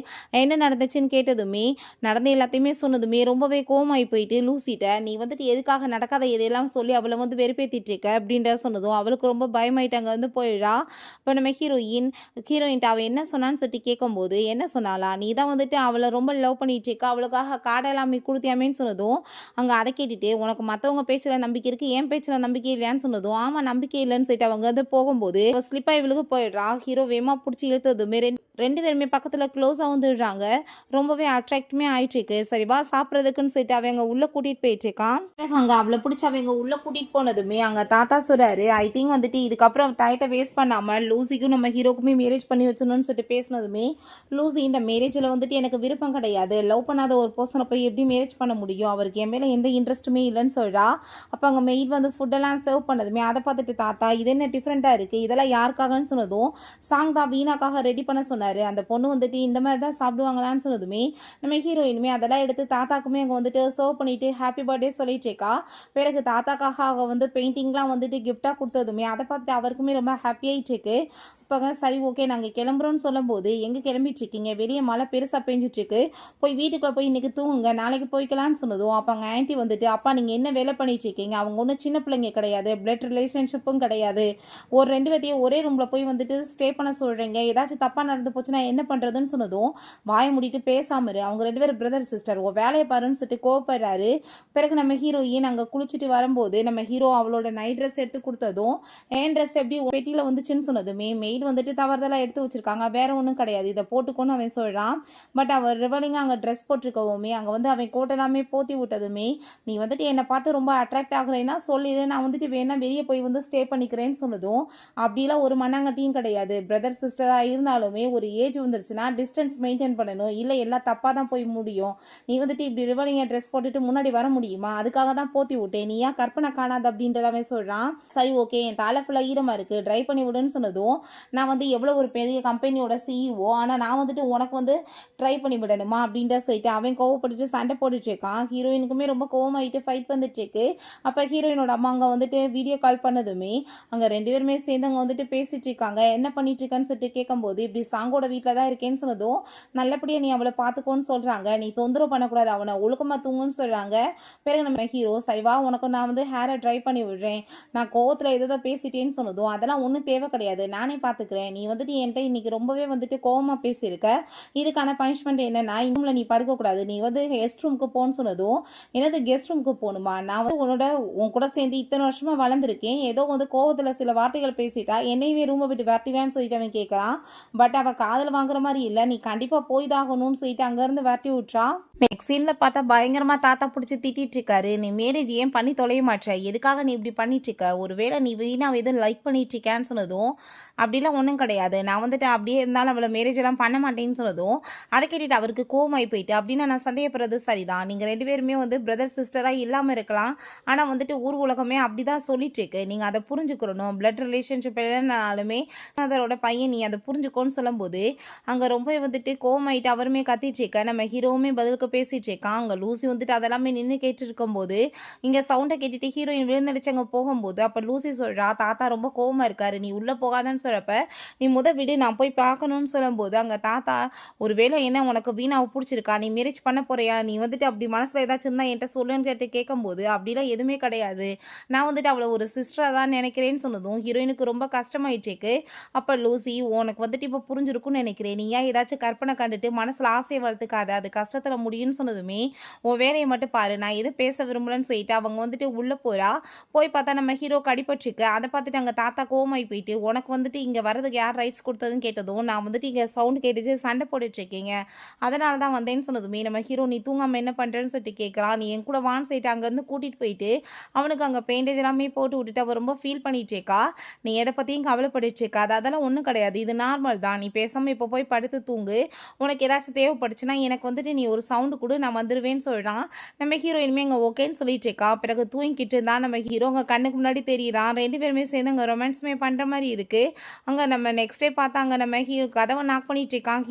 என்ன நடந்துச்சுன்னு கேட்டதுமே நடந்த எல்லாத்தையுமே சொன்னதுமே ரொம்பவே கோவமாகி போயிட்டு லூசிட்ட நீ வந்துட்டு எதுக்காக நடக்காத எதையெல்லாம் சொல்லி அவளை வந்து வெறுப்பேற்றிட்டு இருக்க அப்படின்ற சொன்னதும் அவளுக்கு ரொம்ப பயமாயிட்டு அங்கே வந்து போயிடா. இப்போ நம்ம ஹீரோயின்ட்டு அவள் என்ன சொன்னான்னு சொல்லிட்டு கேட்கும்போது என்ன சொன்னாலா, நீ தான் வந்துட்டு அவளை ரொம்ப லவ் பண்ணிட்டு இருக்க, அவளுக்காக காடெல்லாமே கொடுத்தியாமேன்னு சொன்னதும் அங்கே அதை கேட்டுட்டு உனக்கு மற்றவங்க பேச்சில் நம்பிக்கை இருக்குது என் பேச்சில் நம்பிக்கை இல்லையான்னு சொன்னதும் ஆமாம் நம்பிக்கை இல்லைன்னு சொல்லிட்டு அவங்க வந்து போகும்போது ஸ்லிப்பாக இவளுக்கு போயிடுறா. ஹீரோ வேமா பிடிச்சி இழுத்ததுமே ரெண்டு பேருமே பக்கத்தில் க்ளோஸாக வந்துடுறாங்க. ரொம்பவே அட்ராக்டுமே ஆயிட்டுருக்கு. சரி வா சாப்பிட்றதுக்குன்னு சொல்லிட்டு அவங்க உள்ளே கூட்டிகிட்டு போயிட்டுருக்கான். அங்கே அவளை பிடிச்சி அவங்க உள்ளே கூட்டிகிட்டு போனதுமே அங்கே தாத்தா சொல்கிறாரு ஐ திங்க் வந்துட்டு இதுக்கப்புறம் டயத்தை வேஸ்ட் பண்ணாமல் லூசிக்கும் நம்ம ஹீரோக்குமே மேரேஜ் பண்ணி வச்சணும்னு சொல்லிட்டு பேசினதுமே லூசி இந்த மேரேஜில் வந்துட்டு எனக்கு விருப்பம் கிடையாது, லவ் பண்ணாத ஒரு பர்சனை போய் எப்படி மேரேஜ் பண்ண முடியும், அவருக்கு என் மேலே எந்த இன்ட்ரெஸ்ட்டுமே இல்லைன்னு சொல்கிறா. அப்போ அங்கே மெய்ட் வந்து ஃபுட்டெல்லாம் சர்வ் பண்ணதுமே அதை பார்த்துட்டு தாத்தா இது என்ன டிஃப்ரெண்ட்டாக இருக்குது, இதெல்லாம் யாருக்காகன்னு சொன்னதும் சாங் தான் வீணா வீணாக்காக ரெடி பண்ண சொன்னார். அந்த பொண்ணு வந்துட்டு இந்த மாதிரி தான் சாப்பிடுவாங்களான்னு சொன்னதுமே நம்ம ஹீரோயினுமே அதெல்லாம் எடுத்து தாத்தாக்குமே அங்கே வந்துட்டு சர்வ் பண்ணிட்டு ஹாப்பி பர்த்டே சொல்லிட்டு இருக்கா. பிறகு தாத்தாக்காக அவ வந்து பெயிண்டிங்லாம் வந்துட்டு கிஃப்டாக கொடுத்ததுமே அதை பார்த்துட்டு அவருக்குமே ரொம்ப ஹாப்பியாயிட்டு இருக்கு. இப்போங்க சரி ஓகே நாங்கள் கிளம்புறோன்னு சொல்லும்போது எங்கே கிளம்பிட்டுருக்கீங்க, வெளியே மழை பெருசாக பெஞ்சிட்ருக்கு, போய் வீட்டுக்குள்ளே போய் இன்றைக்கி தூங்குங்க, நாளைக்கு போய்க்கலான்னு சொன்னதும் அப்போ அங்கே ஆன்ட்டி வந்துட்டு அப்பா நீங்கள் என்ன வேலை பண்ணிட்டுருக்கீங்க, அவங்க ஒன்றும் சின்ன பிள்ளைங்க கிடையாது, பிளட் ரிலேஷன்ஷிப்பும் கிடையாது, ஒரு 2 பேத்தையும் ஒரே ரூமில் போய் வந்துட்டு ஸ்டே பண்ண சொல்கிறீங்க, ஏதாச்சும் தப்பாக நடந்து போச்சுன்னா என்ன பண்ணுறதுன்னு சொன்னதும் வாயை மூடிட்டு பேசாம இரு, அவங்க 2 பேரும் பிரதர் சிஸ்டர், ஓ வேலையை பாருன்னு சொல்லிட்டு கோவப்படுறாரு. பிறகு நம்ம ஹீரோயின் அங்கே குளிச்சுட்டு வரும்போது நம்ம ஹீரோ அவளோட நைட் ட்ரெஸ் எடுத்து கொடுத்ததும் என் ட்ரெஸ் எப்படி பெட்டியில் வந்துச்சுன்னு சொன்னதுமே மெயில் வந்துட்டு தவறுதெல்லாம் எடுத்து வச்சிருக்காங்க, வேற ஒன்றும் கிடையாது, இதை போட்டுக்கோன்னு அவன் சொல்கிறான். பட் அவன் ரிவலிங்காக அங்கே ட்ரெஸ் போட்டிருக்கவுமே அங்கே வந்து அவன் கோட்டெல்லாமே போத்தி விட்டதுமே நீ வந்துட்டு என்னை பார்த்து ரொம்ப அட்ராக்ட் ஆகலைன்னா சொல்லிடு, நான் வந்துட்டு வேணா வெளியே போய் வந்து ஸ்டே பண்ணிக்கிறேன்னு சொன்னதும் அப்படிலாம் ஒரு மண்ணாங்கட்டியும் கிடையாது, பிரதர் சிஸ்டராக இருந்தாலுமே ஒரு ஏஜ் வந்துருச்சுன்னா டிஸ்டன்ஸ் மெயின்டைன் பண்ணணும், இல்லை எல்லாம் தப்பாக தான் போய் முடியும், நீ வந்துட்டு இப்படி ரிவலிங்கை ட்ரெஸ் போட்டுட்டு முன்னாடி வர முடியுமா, அதுக்காக தான் போத்தி விட்டேன், நீ ஏன் கற்பனை காணாது அப்படின்றதாவே சொல்கிறான். சரி ஓகே என் தலை ஃபுல்லாக ஈரமாக இருக்குது ட்ரை பண்ணி விடுன்னு சொன்னதும் நான் வந்து எவ்வளோ ஒரு பெரிய கம்பெனியோட சிஇஓ, ஆனால் நான் வந்துட்டு உனக்கு வந்து ட்ரை பண்ணி விடணுமா அப்படின்ற சொல்லிட்டு அவன் கோவப்பட்டுட்டு சண்டை போட்டுட்டு இருக்கான். ஹீரோயினுக்குமே ரொம்ப கோவமாயிட்டு ஃபைட் வந்துட்டு இருக்கு. அப்போ ஹீரோயினோட அம்மா அங்கே வந்துட்டு வீடியோ கால் பண்ணதுமே அங்கே 2 பேருமே சேர்ந்து அங்கே வந்துட்டு பேசிட்டு இருக்காங்க. என்ன பண்ணிட்டு இருக்கான்னு சொல்லிட்டு கேட்கும்போது இப்படி சாங்கோட வீட்டில் தான் இருக்கேன்னு சொன்னதும் நல்லபடியாக நீ அவளை பார்த்துக்கோன்னு சொல்கிறாங்க, நீ தொந்தரவு பண்ணக்கூடாது, அவனை ஒழுக்கமாக தூங்குன்னு சொல்கிறாங்க. பிறகு நம்ம ஹீரோ சரிவா உனக்கு நான் வந்து ஹேரை ட்ரை பண்ணி விடுறேன், நான் கோவத்தில் எதோ பேசிட்டேன்னு சொன்னதும் அதெல்லாம் ஒன்றும் தேவை கிடையாது, நானே பார்த்துக்கிறேன், நீ வந்துட்டு என்கிட்ட இன்னைக்கு ரொம்பவே வந்துட்டு கோவமாக பேசியிருக்க, இதுக்கான பனிஷ்மெண்ட் என்னன்னா இந்த நீ படுக்கக்கூடாது, நீ வந்து கெஸ்ட் ரூமுக்கு போன்னு சொன்னதும் என்னது கெஸ்ட் ரூமுக்கு போகணுமா, நான் வந்து உன் கூட சேர்ந்து இத்தனை வருஷமாக வளர்ந்துருக்கேன், ஏதோ வந்து கோவத்தில் சில வார்த்தைகள் பேசிட்டா என்னையவே ரூமை விட்டு விரட்டுவேன்னு சொல்லிட்டு அவன் கேட்குறான். பட் அவள் காதல் வாங்குற மாதிரி இல்லை, நீ கண்டிப்பாக போய் தாகணும்னு சொல்லிட்டு அங்கேருந்து விரட்டி விட்றா. நெக்ஸ்ட் சீனில் பார்த்தா பயங்கரமாக தாத்தா பிடிச்சி திட்டிட்டு இருக்காரு, நீ மேரேஜ் ஏன் பண்ணி தொலைய மாட்டேற, எதுக்காக நீ இப்படி பண்ணிட்டு இருக்க, ஒருவேளை நீ வீணாக எதுவும் லைக் பண்ணிட்டு இருக்கேன்னு சொன்னதும் அப்படிலாம் ஒன்றும் கிடையாது, நான் வந்துட்டு அப்படியே இருந்தாலும் அவளை மேரேஜ் எல்லாம் பண்ண மாட்டேன்னு சொன்னதும் அதை கேட்டுட்டு அவருக்கு கோவமாகி போயிட்டு அப்படின்னா நான் சந்தேகப்படுறது சரிதான், நீங்கள் 2 பேருமே வந்து பிரதர் சிஸ்டராக இல்லாமல் இருக்கலாம், ஆனால் வந்துட்டு ஊர் உலகமே அப்படி தான் சொல்லிட்டு இருக்கு, நீங்கள் அதை புரிஞ்சுக்கிறணும், பிளட் ரிலேஷன்ஷிப் இல்லைனாலுமே அதோட பையன் நீ அதை புரிஞ்சுக்கோன்னு சொல்லும்போது அங்கே ரொம்ப வந்துட்டு கோவமாயிட்டு அவருமே கத்திட்டு இருக்க. நம்ம ஹீரோவுமே பதிலுக்கு பேசிட்டு இருக்கான். அங்கே லூசி வந்துட்டு அதெல்லாமே நின்று கேட்டு இருக்கும்போது இங்கே சவுண்டை கேட்டுட்டு ஹீரோயின் விழுந்தடிச்சு அங்கே போகும்போது அப்போ லூசி சொல்கிறா தாத்தா ரொம்ப கோவமாக இருக்காரு, நீ உள்ளே போகாதன்னு சொல்கிறப்ப நீ விடு நான் போய் பார்க்கணும்னு சொல்லும்போது அங்கே தாத்தா ஒருவேளை என்ன உனக்கு வீணாவை பிடிச்சிருக்கா, நீ மேரேஜ் பண்ண போறியா, நீ வந்துட்டு அப்படி மனசில் ஏதாச்சும் இருந்தால் என்கிட்ட சொல்லுன்னு கேட்டு கேட்கும்போது அப்படிலாம் எதுவுமே கிடையாது, நான் வந்துட்டு அவளை ஒரு சிஸ்டராக தான் நினைக்கிறேன்னு சொன்னதும் ஹீரோயினுக்கு ரொம்ப கஷ்டமாயிட்டேக்கு. அப்போ லூசி உனக்கு வந்துட்டு இப்போ புரிஞ்சிருக்குன்னு நினைக்கிறேன், நீ ஏன் ஏதாச்சும் கற்பனை கண்டுட்டு மனசில் ஆசையை வளர்த்துக்காத, அது கஷ்டத்தில் முடியும்னு சொன்னதுமே உன் வேலையை மட்டும் பாரு, நான் எதுவும் பேச விரும்பலன்னு சொல்லிட்டு அவங்க வந்துட்டு உள்ளே போகிறா. போய் பார்த்தா நம்ம ஹீரோக்கு அடிபட்டுருக்கு. அதை பார்த்துட்டு அங்கே தாத்தா கோவமாகி போயிட்டு உனக்கு வந்துட்டு இங்கே வரதுக்கு யார் ரைட்ஸ் கொடுத்ததுன்னு கேட்டதும் நான் வந்துட்டு இங்கே சவுண்ட் கேட்டுச்சு சண்டை போட்டுட்ருக்கீங்க அதனால தான் வந்தேன்னு சொன்னதுமே நம்ம ஹீரோ நீ தூங்காமல் என்ன பண்ணுறேன்னு சொல்லிட்டு கேட்குறான். நீ என் கூட வான்னு சொல்லிட்டு அங்கேருந்து கூட்டிகிட்டு போயிட்டு அவனுக்கு அங்கே பெயிண்டேஜ் எல்லாமே போட்டு விட்டுட்டு அவள் ரொம்ப ஃபீல் பண்ணிட்டு இருக்கா. நீ எதை பற்றியும் கவலைப்பட்டுட்டு இருக்கா, அதெல்லாம் ஒன்றும் கிடையாது, இது நார்மல் தான், நீ பேசாமல் இப்போ போய் படுத்து தூங்கு, உனக்கு ஏதாச்சும் தேவைப்படுச்சுன்னா எனக்கு வந்துட்டு நீ ஒரு சவுண்டு கொடு நான் வந்துடுவேன்னு சொல்கிறான். நம்ம ஹீரோயினுமே அங்கே ஓகேன்னு சொல்லிட்டு இருக்கா. பிறகு தூங்கிக்கிட்டு இருந்தால் நம்ம ஹீரோ அங்கே கண்ணுக்கு முன்னாடி தெரியுறான். 2 பேருமே சேர்ந்து அங்கே ரொமான்ஸுமே பண்ணுற மாதிரி இருக்குது. அங்கே நம்ம நெக்ஸ்ட் டே பார்த்தா அங்கே நம்ம கதவை நாக் பண்ணிட்டு இருக்கான்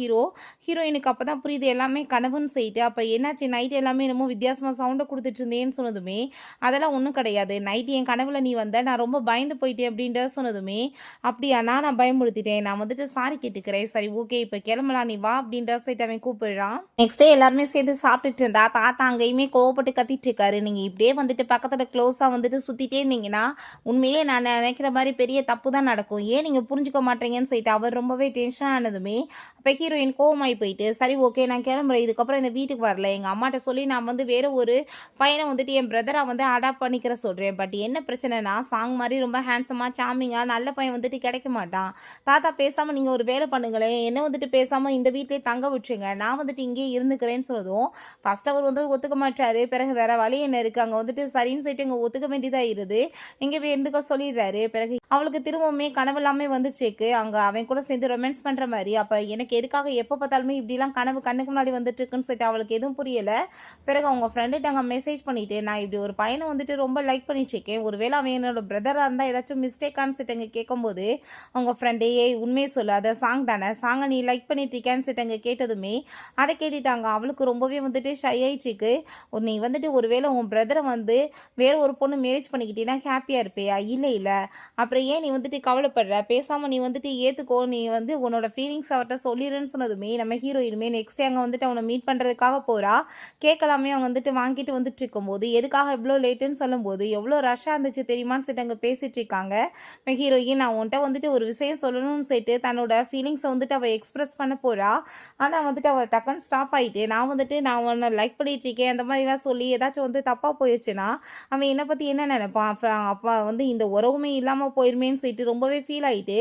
ஹீரோயினுக்கு அப்போ தான் புரியுது எல்லாமே கனவுன்னு சொல்லிட்டு. அப்போ என்னாச்சு நைட் எல்லாமே என்னமோ வித்தியாசமாக சவுண்டை கொடுத்துட்டு இருந்தேன்னு சொன்னதுமே அதெல்லாம் ஒன்றும் கிடையாது, நைட்டு என் கனவுல நீ வந்த நான் ரொம்ப பயந்து போயிட்டேன் அப்படின்ற சொன்னதுமே அப்படியா நான் பயமுறுத்திட்டேன், நான் வந்துட்டு சாரி கேட்டுக்கிறேன், சரி ஓகே இப்போ கிளம்பலாம் நீ வா அப்படின்ற சொல்லிட்டு அவன் கூப்பிடுறான். நெக்ஸ்ட் டே எல்லாருமே சேர்ந்து சாப்பிட்டுட்டு இருந்தா தாத்தா அங்கேயுமே கோவப்பட்டு கத்திட்டு இருக்காரு. நீங்கள் இப்படியே வந்துட்டு பக்கத்தில் க்ளோஸாக வந்துட்டு சுற்றிட்டே இருந்தீங்கன்னா உண்மையிலே நான் நினைக்கிற மாதிரி பெரிய தப்பு தான் நடக்கும், ஏன் நீங்கள் புரிஞ்சுக்க மாட்டீங்கன்னு சொல்லிட்டு அவர் ரொம்பவே டென்ஷன் ஆனதுமே அப்போ ஹீரோயின் கோவமாகி போயிட்டு சரி ஓகே நான் கிளம்புறேன், இதுக்கப்புறம் இந்த வீட்டுக்கு வரல, எங்கள் அம்மாட்ட சொல்லி நான் வந்து வேறு ஒரு பையனை வந்துட்டு என் பிரதராக வந்து அடாப்ட் பண்ணிக்கிற சொல்கிறேன், பட் என்ன பிரச்சனைனா சாங் மாதிரி ரொம்ப ஹேண்ட்ஸமாக சாமிங்காக நல்ல பையன் வந்துட்டு கிடைக்க மாட்டான், தாத்தா பேசாமல் நீங்கள் ஒரு வேலை பண்ணுங்களேன், என்ன வந்துட்டு பேசாமல் இந்த வீட்டிலே தங்க விட்டுருங்க, நான் வந்துட்டு இங்கே இருந்துக்கிறேன்னு சொல்லுதும் ஃபர்ஸ்ட் அவர் வந்து ஒத்துக்க மாட்டாரு. பிறகு வேற வழி என்ன இருக்குது, அங்கே வந்துட்டு சரின்னு சொல்லிட்டு இங்கே ஒத்துக்க வேண்டியதாக இருது, இங்கே இருந்துக்க சொல்லிடுறாரு. பிறகு அவளுக்கு திரும்பவுமே கனவு எல்லாமே வந்துச்சு. ஆயிடுச்சுக்கு அங்கே அவன் கூட சேர்ந்து ரொமான்ஸ் பண்ணுற மாதிரி. அப்போ எனக்கு எதுக்காக எப்போ பார்த்தாலுமே இப்படிலாம் கனவு கண்ணுக்கு முன்னாடி வந்துட்டு இருக்குன்னு சொல்லிட்டு அவளுக்கு எதுவும் புரியலை. பிறகு அவங்க ஃப்ரெண்டுகிட்ட அங்கே மெசேஜ் பண்ணிவிட்டு நான் இப்படி ஒரு பையனை வந்துட்டு ரொம்ப லைக் பண்ணிட்டுருக்கேன், ஒருவேளை அவன் என்னோட பிரதராக இருந்தால் ஏதாச்சும் மிஸ்டேக்கான்னு சொல்லிட்டு அங்கே கேட்கும்போது அவங்க ஃப்ரெண்டு ஏய் உண்மையை சொல்லு, அதை சாங் தானே, சாங்கை நீ லைக் பண்ணிட்டு இருக்கேன்னு சொல்லிட்டு அங்கே கேட்டதுமே அதை கேட்டுட்டாங்க. அவளுக்கு ரொம்பவே வந்துட்டு ஷை ஆயிடுச்சுக்கு. நீ வந்துட்டு ஒருவேளை உன் பிரதரை வந்து வேறு ஒரு பொண்ணு மேரேஜ் பண்ணிக்கிட்டீங்கன்னா ஹாப்பியாக இருப்பியா? இல்லை இல்லை, அப்புறம் ஏன் நீ வந்துட்டு கவலைப்படுற, பேசாமல் நீ வந்துட்டு ஏற்றுக்கோ, நீ வந்து உன்னோட ஃபீலிங்ஸ் அவர்கிட்ட சொல்லிடுன்னு சொன்னதுமே நம்ம ஹீரோயினுமே நெக்ஸ்ட் டே அங்கே வந்துட்டு அவனை மீட் பண்ணுறதுக்காக போகிறா. கேட்கலாமே அவங்க வந்துட்டு வாங்கிட்டு வந்துட்டு இருக்கும்போது எதுக்காக இவ்வளோ லேட்டுன்னு சொல்லும்போது எவ்வளோ ரஷ்ஷாக இருந்துச்சு தெரியுமான்னு சொல்லிட்டு அங்கே பேசிகிட்டு இருக்காங்க. நம்ம ஹீரோயின் நான் உன்கிட்ட வந்துட்டு ஒரு விஷயம் சொல்லணும்னு சொல்லிட்டு தன்னோட ஃபீலிங்ஸை வந்துட்டு அவள் எக்ஸ்பிரஸ் பண்ண போகிறா. ஆனால் வந்துட்டு அவள் டக்குன்னு ஸ்டாப் ஆகிட்டு நான் உன்னை லைக் பண்ணிட்டு இருக்கேன் அந்த மாதிரிலாம் சொல்லி ஏதாச்சும் வந்து தப்பாக போயிடுச்சுன்னா அவன் என்னை பற்றி என்ன நினைப்பான், அப்போ வந்து இந்த உறவுமே இல்லாமல் போயிருமேன்னு சொல்லிட்டு ரொம்பவே ஃபீல் ஆகிட்டு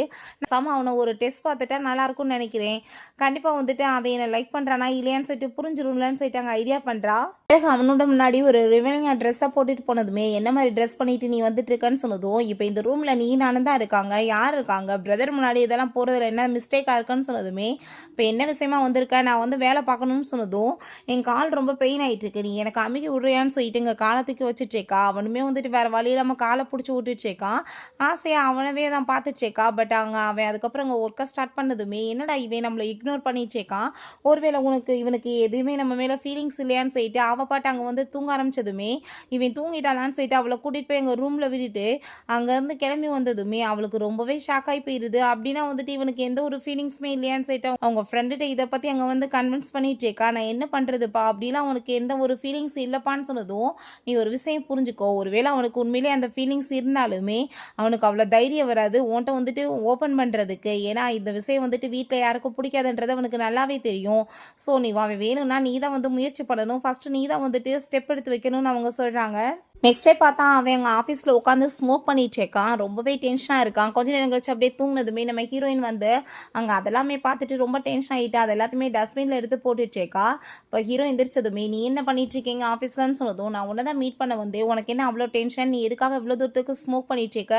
அவனை ஒரு டெஸ்ட் பார்த்துட்டா நல்லாயிருக்கும்னு நினைக்கிறேன், கண்டிப்பாக வந்துட்டு அவன் என்னை லைக் பண்ணுறானா இல்லையான்னு சொல்லிட்டு புரிஞ்சிரும்லன்னு சொல்லிட்டு அங்கே ஐடியா பண்ணுறா. பிறகு அவனோட முன்னாடி ஒரு ரிவனிங் ட்ரெஸ்ஸை போட்டுட்டு போனதுமே என்ன மாதிரி ட்ரெஸ் பண்ணிட்டு நீ வந்துட்டு இருக்கன்னு சொன்னதும் இப்போ இந்த ரூமில் நீ நானும் தான் இருக்காங்க, யார் இருக்காங்க, பிரதர் முன்னாடி இதெல்லாம் போகிறதுல என்ன மிஸ்டேக்காக இருக்குன்னு சொன்னதுமே இப்போ என்ன விஷயமா வந்திருக்க, நான் வந்து வேலை பார்க்கணும்னு சொன்னதும் என் கால் ரொம்ப பெயின் ஆகிட்டு இருக்கு, நீ எனக்கு அமைக்க விடுறியான்னு சொல்லிட்டு இங்கே காலை தூக்கி வச்சுட்ருக்கா. அவனுமே வந்துட்டு வேறு வழி இல்லாமல் காலை பிடிச்சி விட்டுட்ருக்கான். ஆசையாக அவனவே தான் பார்த்துட்ருக்கா. பட் அவன் அதுக்கப்புறம் அங்கே ஒர்க்கை ஸ்டார்ட் பண்ணதுமே என்னடா இவன் நம்மளை இக்னோர் பண்ணிட்டுருக்கான், ஒருவேளை இவனுக்கு எதுவுமே நம்ம மேலே ஃபீலிங்ஸ் இல்லையான்னு சொல்லிட்டு அவள் பாட்டு அங்கே வந்து தூங்க ஆரம்பிச்சதுமே இவன் தூங்கிட்டாளான்னு சொல்லிட்டு அவளை கூட்டிகிட்டு போய் எங்கள் ரூமில் விட்டுட்டு அங்கேருந்து கிளம்பி வந்ததுமே அவளுக்கு ரொம்பவே ஷாக் ஆகி போயிடுது. அப்படின்னா வந்துட்டு இவனுக்கு எந்த ஒரு ஃபீலிங்ஸுமே இல்லையான்னு சொல்லிட்டு அவங்க ஃப்ரெண்டுகிட்ட இதை பற்றி அங்கே வந்து கன்வின்ஸ் பண்ணிட்டு இருக்கா. நான் என்ன பண்ணுறதுப்பா, அப்படிலாம் அவனுக்கு எந்த ஒரு ஃபீலிங்ஸ் இல்லைப்பான்னு சொன்னதும் நீ ஒரு விஷயம் புரிஞ்சுக்கோ, ஒருவேளை அவனுக்கு உண்மையிலே அந்த ஃபீலிங்ஸ் இருந்தாலுமே அவனுக்கு அவ்வளோ தைரியம் வராது உன்கிட்ட வந்துட்டு ஓப்பன் பண்ணுறதுக்கு. ஏன்னா இந்த விஷயம் வந்துட்டு வீட்டில் யாருக்கும் பிடிக்காதுன்றது அவனுக்கு நல்லாவே தெரியும். ஸோ நீ அவன் வேணும்னா நீ தான் வந்து முயற்சி பண்ணணும், ஃபஸ்ட்டு நீ தான் வந்துட்டு ஸ்டெப் எடுத்து வைக்கணும்னு அவங்க சொல்கிறாங்க. நெக்ஸ்ட் டே பார்த்தா அவன் எங்கள் ஆஃபீஸில் உட்காந்து ஸ்மோக் பண்ணிட்டு இருக்கான், ரொம்பவே டென்ஷனாக இருக்கான். கொஞ்ச நேரம் கழிச்சு அப்படியே தூங்கினதுமே நம்ம ஹீரோயின் வந்து அங்கே அதெல்லாமே பார்த்துட்டு ரொம்ப டென்ஷன் ஆகிட்டு அது எல்லாத்தையுமே டஸ்ட்பினில் எடுத்து போட்டுட்ருக்கா. இப்போ ஹீரோ எந்திரிச்சதுமே நீ என்ன பண்ணிட்டு இருக்கீங்க ஆஃபீஸ்லன்னு சொன்னதும் நான் உன்னை தான் மீட் பண்ண வந்து உனக்கு என்ன அவ்வளோ டென்ஷன், நீ எதுக்காக இவ்வளோ தூரத்துக்கு ஸ்மோக் பண்ணிட்டு இருக்க,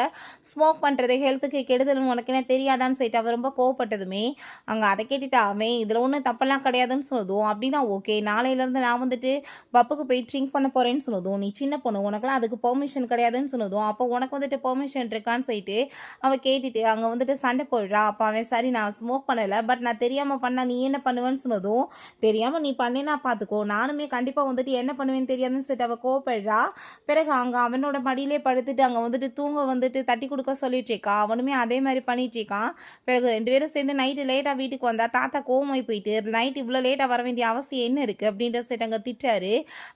ஸ்மோக் பண்ணுறது ஹெல்த்துக்கு கெடுதல்னு உனக்கு என்ன தெரியாதான்னு சொல்லிட்டு அவள் ரொம்ப கோவப்பட்டதுமே அங்கே அதை கேட்டுட்டு அவன் இதில் ஒன்றும் தப்பெல்லாம் கிடையாதுன்னு சொன்னதும் அப்படின்னா ஓகே நாளையிலேருந்து நான் வந்துட்டு பப்புக்கு போய் ட்ரிங்க் பண்ண போகிறேன்னு சொன்னதும் நீ சின்ன பொண்ணு உனக்குலாம் அதுக்கு பெர்மிஷன் கிடையாதுன்னு சொன்னதும் அப்போ உனக்கு வந்துட்டு பெர்மிஷன் இருக்கான்னு சொல்லிட்டு அவள் கேட்டுட்டு அங்கே வந்துட்டு சண்டை போடுறா. அப்போ அவன் சரி நான் ஸ்மோக் பண்ணலை பட் நான் தெரியாமல் பண்ணால் நீ என்ன பண்ணுவேன்னு சொன்னதும் தெரியாமல் நீ பண்ணினா பார்த்துக்கோ நானுமே கண்டிப்பாக வந்துட்டு என்ன பண்ணுவேன்னு தெரியாதுன்னு சொல்லிட்டு அவள் கோவப்படுறா. பிறகு அங்கே அவனோட மடியிலே படுத்துட்டு அங்கே வந்துட்டு தூங்க வந்துட்டு தட்டி கொடுக்க சொல்லிட்டு இருக்கா. அவனுமே அதே மாதிரி பண்ணிட்டு இருக்கான். பிறகு ரெண்டு பேரும் சேர்ந்து நைட்டு லேட்டாக வீட்டுக்கு வந்தா தாத்தா கோவமாய் போயிட்டு நைட் இவ்வளோ லேட்டாக வர வேண்டிய அவசியம் என்ன இருக்குது அப்படின்ற சொல்லிட்டு அங்கே திட்டாரு.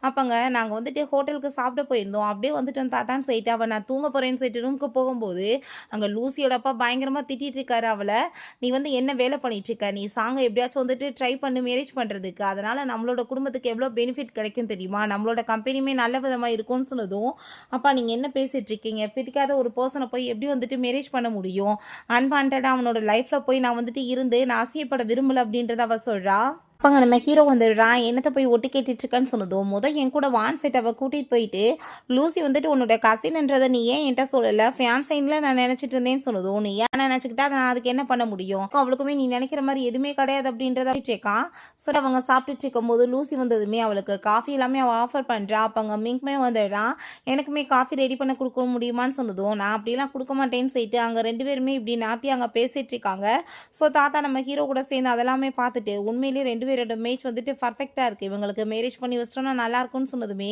அப்போங்க நாங்கள் வந்துட்டு ஹோட்டலுக்கு சாப்பிட போயிருந்தோம், அப்படியே வந்துட்டு தாத்தான்னு சொல்லிட்டு அவள் நான் தூங்க போகிறேன்னு சொல்லிட்டு ரூமுக்கு போகும்போது அங்கே லூசியோட அப்பா பயங்கரமாக திட்டிகிட்டு இருக்காரு அவளை, நீ வந்து என்ன வேலை பண்ணிட்டு இருக்க, நீ சாங்கை எப்படியாச்சும் வந்துட்டு ட்ரை பண்ணி மேரேஜ் பண்ணுறதுக்கு, அதனால் நம்மளோட குடும்பத்துக்கு எவ்வளோ பெனிஃபிட் கிடைக்கும் தெரியுமா, நம்மளோட கம்பெனியுமே நல்ல விதமாக இருக்கும்னு சொன்னதும் அப்பா நீங்கள் என்ன பேசிகிட்டு இருக்கீங்க, பிடிக்காத ஒரு பர்சனை போய் எப்படி வந்துட்டு மேரேஜ் பண்ண முடியும், அன்வான்டாக அவனோட லைஃப்பில் போய் நான் வந்துட்டு இருந்து நான் அசியப்பட விரும்பலை அப்படின்றத அவள் சொல்கிறா. அப்போங்க நம்ம ஹீரோ வந்துடுறான், என்னத்தை போய் ஒட்டு கேட்டுட்ருக்கான்னு சொன்னதும் என் கூட வான் செட் அவள் கூட்டிகிட்டு போயிட்டு லூசி வந்துட்டு உன்னோட கசின்ன்றதை நீ ஏன் என்கிட்ட சொல்லலை, ஃபியான்சைனில் நான் நினச்சிட்டு இருந்தேன்னு சொன்னதும் நீ ஏன் நினச்சிக்கிட்டா அதை நான் அதுக்கு என்ன பண்ண முடியும், அவளுக்குமே நீ நினைக்கிற மாதிரி எதுவுமே கிடையாது அப்படின்றத கேட்கான். ஸோ அவங்க சாப்பிட்டுட்டு இருக்கும்போது லூசி வந்ததுமே அவளுக்கு காஃபி எல்லாமே அவள் ஆஃபர் பண்ணுறா. அப்போ அங்கே மிங்க்மே வந்துடுறான், எனக்குமே காஃபி ரெடி பண்ண கொடுக்க முடியுமான்னு சொன்னதும் நான் அப்படிலாம் கொடுக்க மாட்டேன்னு சொல்லிட்டு அங்கே ரெண்டு பேருமே இப்படி நாட்டி அங்கே பேசிகிட்டு இருக்காங்க. ஸோ தாத்தா நம்ம ஹீரோ கூட சேர்ந்து அதெல்லாமே பார்த்துட்டு உண்மையிலேயே ரெண்டு பேரோட மேட்ச் வந்துட்டு பர்ஃபெக்டாக இருக்குது, இவங்களுக்கு மேரேஜ் பண்ணி வச்சிட்டோம்னா நல்லா இருக்கும்னு சொன்னதுமே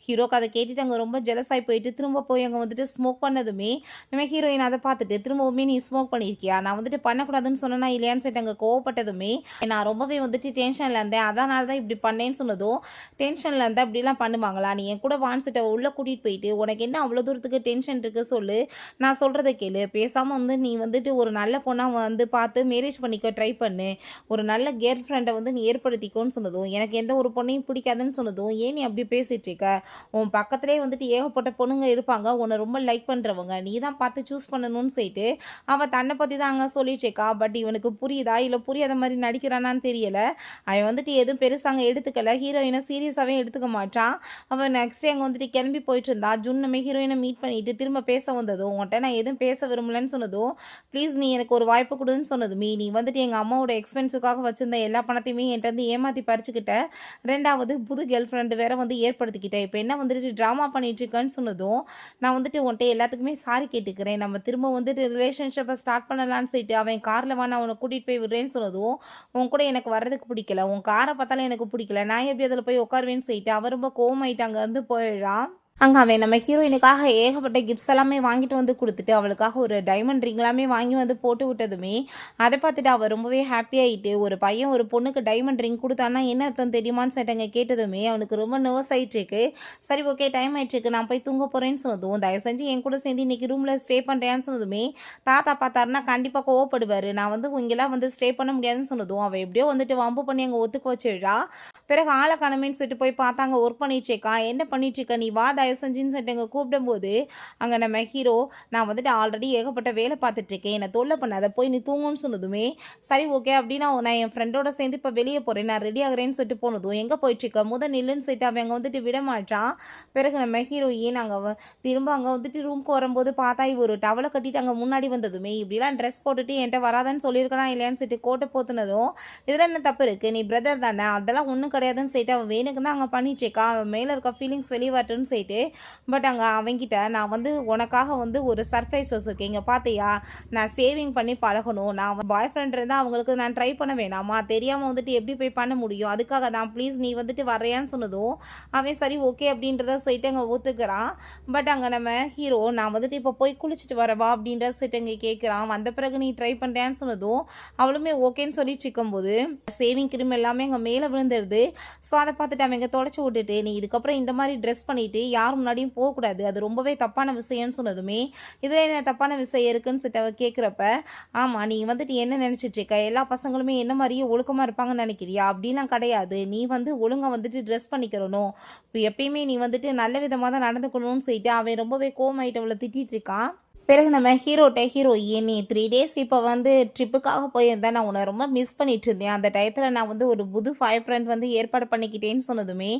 ஹீரோக்கு அதை கேட்டுட்டு அங்கே ரொம்ப ஜெலஸ் ஆகி போயிட்டு திரும்ப போய் அங்கே வந்துட்டு ஸ்மோக் பண்ணதுமே நம்ம ஹீரோயின் அதை பார்த்துட்டு திரும்பவுமே நீ ஸ்மோக் பண்ணியிருக்கியா, நான் வந்துட்டு பண்ணக்கூடாதுன்னு சொன்னா இல்லையான்னு சொல்லிட்டு அங்கே கோவப்பட்டதுமே நான் ரொம்பவே வந்துட்டு டென்ஷனில் இருந்தேன் அதனால தான் இப்படி பண்ணேன்னு சொன்னதும் டென்ஷனில் இருந்தால் இப்படிலாம் பண்ணுவாங்களா, நீ என் கூட வான்சிட்ட உள்ளே கூட்டிகிட்டு போயிட்டு உனக்கு என்ன அவ்வளோ தூரத்துக்கு டென்ஷன் இருக்குது சொல்லு, நான் சொல்கிறத கேளு, பேசாமல் வந்து நீ வந்துட்டு ஒரு நல்ல பொண்ணாக வந்து பார்த்து மேரேஜ் பண்ணிக்க ட்ரை பண்ணு, ஒரு நல்ல கேர்ள் ஃப்ரெண்டை வந்து நீ ஏற்படுத்திக்கோன்னு சொன்னதும், எனக்கு எந்த ஒரு பொண்ணையும் பிடிக்காதுன்னு சொன்னதும், ஏன் நீ அப்படி பேசிட்டு இருக்க? உன் பக்கத்திலேயே வந்துட்டு ஏகப்பட்ட பொண்ணுங்க இருப்பாங்க. உன்னை ரொம்ப லைக் பண்றவங்க. நீ தான் பார்த்து சூஸ் பண்ணணும்னு சொல்லிட்டு, அவ தன்னை பத்தி தான் அங்க சொல்லிட்டு இருக்கா. பட் இவனுக்கு புரியுதா? இல்ல புரியாத மாரி நடிக்கிறானான்னு தெரியல. அவன் வந்துட்டு எதுவும் பெருசா அங்க எடுத்துக்கல. ஹீரோயின சீரியஸாவே எடுத்துக்க மாட்டான். அவன் நெக்ஸ்ட் டே அங்க வந்துட்டு கிளம்பி போயிட்டு இருந்தா. ஜுன்னுமே ஹீரோயின மீட் பண்ணிட்டு திரும்ப பேச வந்ததும், உன்ட்ட நான் எதுவும் பேச விரும்பலன்னு சொன்னதும், ப்ளீஸ் நீ எனக்கு ஒரு வாய்ப்பு குடுன்னு சொன்னதுமே, நீ வந்துட்டு எங்க அம்மாவோட எக்ஸ்பென்ஸுக்காக வச்சிருந்த எல்லா பணத்தையுமே என்ட்ட இருந்து ஏமாத்தி பறிச்சுக்கிட்ட. 2வது புது கேர்ள் ஃப்ரெண்ட் வேற வந்து ஏற்படுத்திக்கிட்ட. இப்ப என்ன வந்துட்டு ட்ராமா பண்ணிட்டு இருக்கன்னு சொன்னதும், நான் வந்துட்டு உன்ட்ட எல்லாத்துக்குமே சாரி கேட்டுக்கிறேன். நம்ம திரும்ப வந்துட்டு ரிலேஷன்ஷிப்ப ஸ்டார்ட் பண்ணலான்னு சொல்லிட்டு அவன் கார்ல வா நான் உன்ன கூட்டிட்டு போய் விடுறேன்னு சொன்னதும், உன் கூட எனக்கு வர்றதுக்கு பிடிக்கல. உன் கார பார்த்தாலே எனக்கு பிடிக்கல. நான் எப்படி அதுல போய் உட்காருவேன்னு சொல்லிட்டு அவ ரொம்ப கோவமாயிட்டு அங்கருந்து போயிடுறான். அங்க அவன் நம்ம ஹீரோயினுக்காக ஏகப்பட்ட கிஃப்ட்ஸ் எல்லாமே வாங்கிட்டு வந்து குடுத்துட்டு, அவளுக்காக ஒரு டைமண்ட் ரிங் எல்லாமே வாங்கி வந்து போட்டு விட்டதுமே, அத பார்த்துட்டு அவ ரொம்பவே ஹாப்பி ஆயிட்டு, ஒரு பையன் ஒரு பொண்ணுக்கு டைமண்ட் ரிங் குடுத்தான்னா என்ன அர்த்தம் தெரியுமான்னு சொல்லிட்டு கேட்டதுமே, அவனுக்கு ரொம்ப நர்வஸ் ஆயிட்டுருக்கு. சரி ஓகே டைம் ஆயிட்டுருக்கு. நான் போய் தூங்க போறேன்னு சொன்னதும், தயவு செஞ்சு என் கூட சேர்ந்து இன்னைக்கு ரூம்ல ஸ்டே பண்றியான்னு சொன்னதுமே, தாத்தா பார்த்தாருன்னா கண்டிப்பா கோவப்படுவாரு. நான் வந்து இங்கெல்லாம் வந்து ஸ்டே பண்ண முடியாதுன்னு சொன்னதும், அவ எப்படியோ வந்துட்டு வம்பு பண்ணி அங்க ஒத்துக்க வச்சுடுறா. பிறகு ஆள காணோமேன்னு சொல்லிட்டு போய் பார்த்தாங்க ஒர்க் பண்ணிட்டு இருக்கா. என்ன பண்ணிட்டு இருக்க நீ வா தயவு செஞ்சுன்னு சொல்லிட்டு அங்க கூப்பிடும்போது, அங்க நம்ம ஹீரோ நான் வந்துட்டு ஆல்ரெடி ஏகப்பட்ட வேலை பார்த்துட்டு இருக்கேன். என்ன தொல்ல பண்ணாத போய் நீ தூங்குன்னு சொன்னதுமே, சரி ஓகே அப்படின்னா நான் என் ஃப்ரெண்டோட சேர்ந்து இப்போ வெளியே போறேன். நான் ரெடி ஆகுறேன்னு சொல்லிட்டு போனதும், எங்க போயிட்டு இருக்க? நில்லுன்னு சொல்லிட்டு அவன் அங்க வந்துட்டு விட மாட்டான். பிறகு நம்ம ஹீரோயின் அங்க திரும்ப அங்க வந்துட்டு ரூம்க்கு வரும்போது பார்த்தா இவ ஒரு டவலை கட்டிட்டு அங்க முன்னாடி வந்ததுமே, இப்படிலாம் ட்ரெஸ் போட்டுட்டு என்கிட்ட வராதான்னு சொல்லியிருக்கனா இல்லையான்னு சொல்லிட்டு கோட்டை போத்துனதும், இதுல என்ன தப்பு இருக்கு? நீ பிரதர் தானே அதெல்லாம் ஒன்றும் கிடையாதுன்னு சொல்லிட்டு அவன் வேணுக்கு தான் அங்கே பண்ணிட்டு இருக்கா. அவன் மேலே இருக்க ஃபீலிங்ஸ் வெளியே வரட்டுன்னு சொல்லிட்டு, பட் அங்கே அவங்கிட்ட நான் வந்து உனக்காக வந்து ஒரு சர்ப்ரைஸ் வச்சுருக்கேன். இங்கே பார்த்தியா நான் சேவிங் பண்ணி பழகணும். நான் பாய் ஃப்ரெண்ட் இருந்தால் அவங்களுக்கு நான் ட்ரை பண்ண வேணாமா? தெரியாமல் வந்துட்டு எப்படி போய் பண்ண முடியும்? அதுக்காக தான் ப்ளீஸ் நீ வந்துட்டு வர்றியான்னு சொன்னதும், அவன் சரி ஓகே அப்படின்றத சொல்லிட்டு அங்கே ஒத்துக்கிறான். பட் அங்கே நம்ம ஹீரோ நான் வந்துட்டு இப்போ போய் குளிச்சுட்டு வரவா அப்படின்றத சொல்லிட்டு அங்கே கேட்குறான். வந்த பிறகு நீ ட்ரை பண்ணுறியான்னு சொன்னதும், அவளுமே ஓகேன்னு சொல்லிட்டு இருக்கும்போது சேவிங் கிரீம் எல்லாமே அங்கே மேலே விழுந்துருது. ஸோ அதை பார்த்துட்டு அவங்க தொடச்சி விட்டுட்டு, நீ இதுக்கப்புறம் இந்த மாதிரி ட்ரெஸ் பண்ணிட்டு யார் முன்னாடியும் போகக்கூடாது. அது ரொம்பவே தப்பான விஷயம்னு சொன்னதுமே, இதில் என்ன தப்பான விஷயம் இருக்குன்னு சொல்லிட்டு அவ கேட்குறப்ப, ஆமாம் நீ வந்துட்டு என்ன நினச்சிட்டு இருக்க? எல்லா பசங்களுமே என்ன மாதிரியே ஒழுக்கமாக இருப்பாங்கன்னு நினைக்கிறியா? அப்படிலாம் கிடையாது. நீ வந்து ஒழுங்காக வந்துட்டு ட்ரெஸ் பண்ணிக்கிறணும். இப்போ எப்பயுமே நீ வந்துட்டு நல்ல விதமாக தான் நடந்துக்கணும்னு சொல்லிட்டு அவன் ரொம்பவே கோவமாயிட்டு அவளை திட்டிட்டு இருக்கான். பிறகு நம்ம ஹீரோயின் நீ 3 டேஸ் இப்போ வந்து ட்ரிப்புக்காக போயிருந்தேன். நான் உன்னை ரொம்ப மிஸ் பண்ணிட்டு இருந்தேன். அந்த டயத்தில் நான் வந்து ஒரு புது பாய் ஃப்ரெண்ட் வந்து ஏற்பாடு பண்ணிக்கிட்டேன்னு சொன்னதுமே,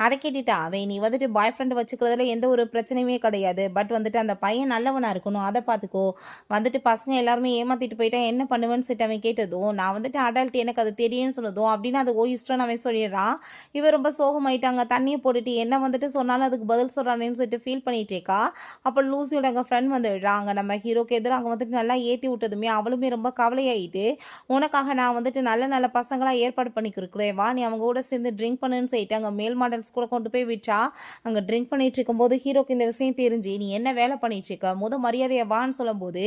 அதை கேட்டுட்டு அவன் நீ வந்துட்டு பாய் ஃப்ரெண்ட் வச்சுக்கிறதுல எந்த ஒரு பிரச்சனையுமே கிடையாது. பட் வந்துட்டு அந்த பையன் நல்லவனாக இருக்கணும். அதை பார்த்துக்கோ. வந்துட்டு பசங்க எல்லாருமே ஏமாற்றிட்டு போயிட்டா என்ன பண்ணுவேன்னு சொல்லிட்டு அவன் கேட்டதும், நான் வந்துட்டு அடல்ட் எனக்கு அது தெரியும்னு சொன்னதும், அப்படின்னு அது இஷ்டம்னு அவன் சொல்லிடுறான். இவன் ரொம்ப சோகமாயிட்டாங்க. தண்ணியை போட்டுட்டு என்ன வந்துட்டு சொன்னாலும் அதுக்கு பதில் சொல்கிறானேன்னு சொல்லிட்டு ஃபீல் பண்ணிகிட்டே இருக்கா. அப்போ லூசியோட அங்கே ஃப்ரெண்ட் வந்துடுறான். நம்ம ஹீரோக்கு எதிராக அங்கே வந்துட்டு நல்லா ஏற்றி விட்டதுமே அவளுமே ரொம்ப கவலையாயிட்டு, உனக்காக நான் வந்துட்டு நல்ல நல்ல பசங்களாக ஏற்பாடு பண்ணிக்கிறேன் வா நீ அவங்க கூட சேர்ந்து ட்ரிங்க் பண்ணுன்னு சொல்லிட்டு அங்கே மேல் மாடல்ஸ் கூட கொண்டு போய் விட்டா. அங்கே ட்ரிங்க் பண்ணிட்டு இருக்கும்போது ஹீரோக்கு இந்த விஷயம் தெரிஞ்சு, நீ என்ன வேலை பண்ணிட்டு இருக்க மரியாதையை வான்னு சொல்லும்போது,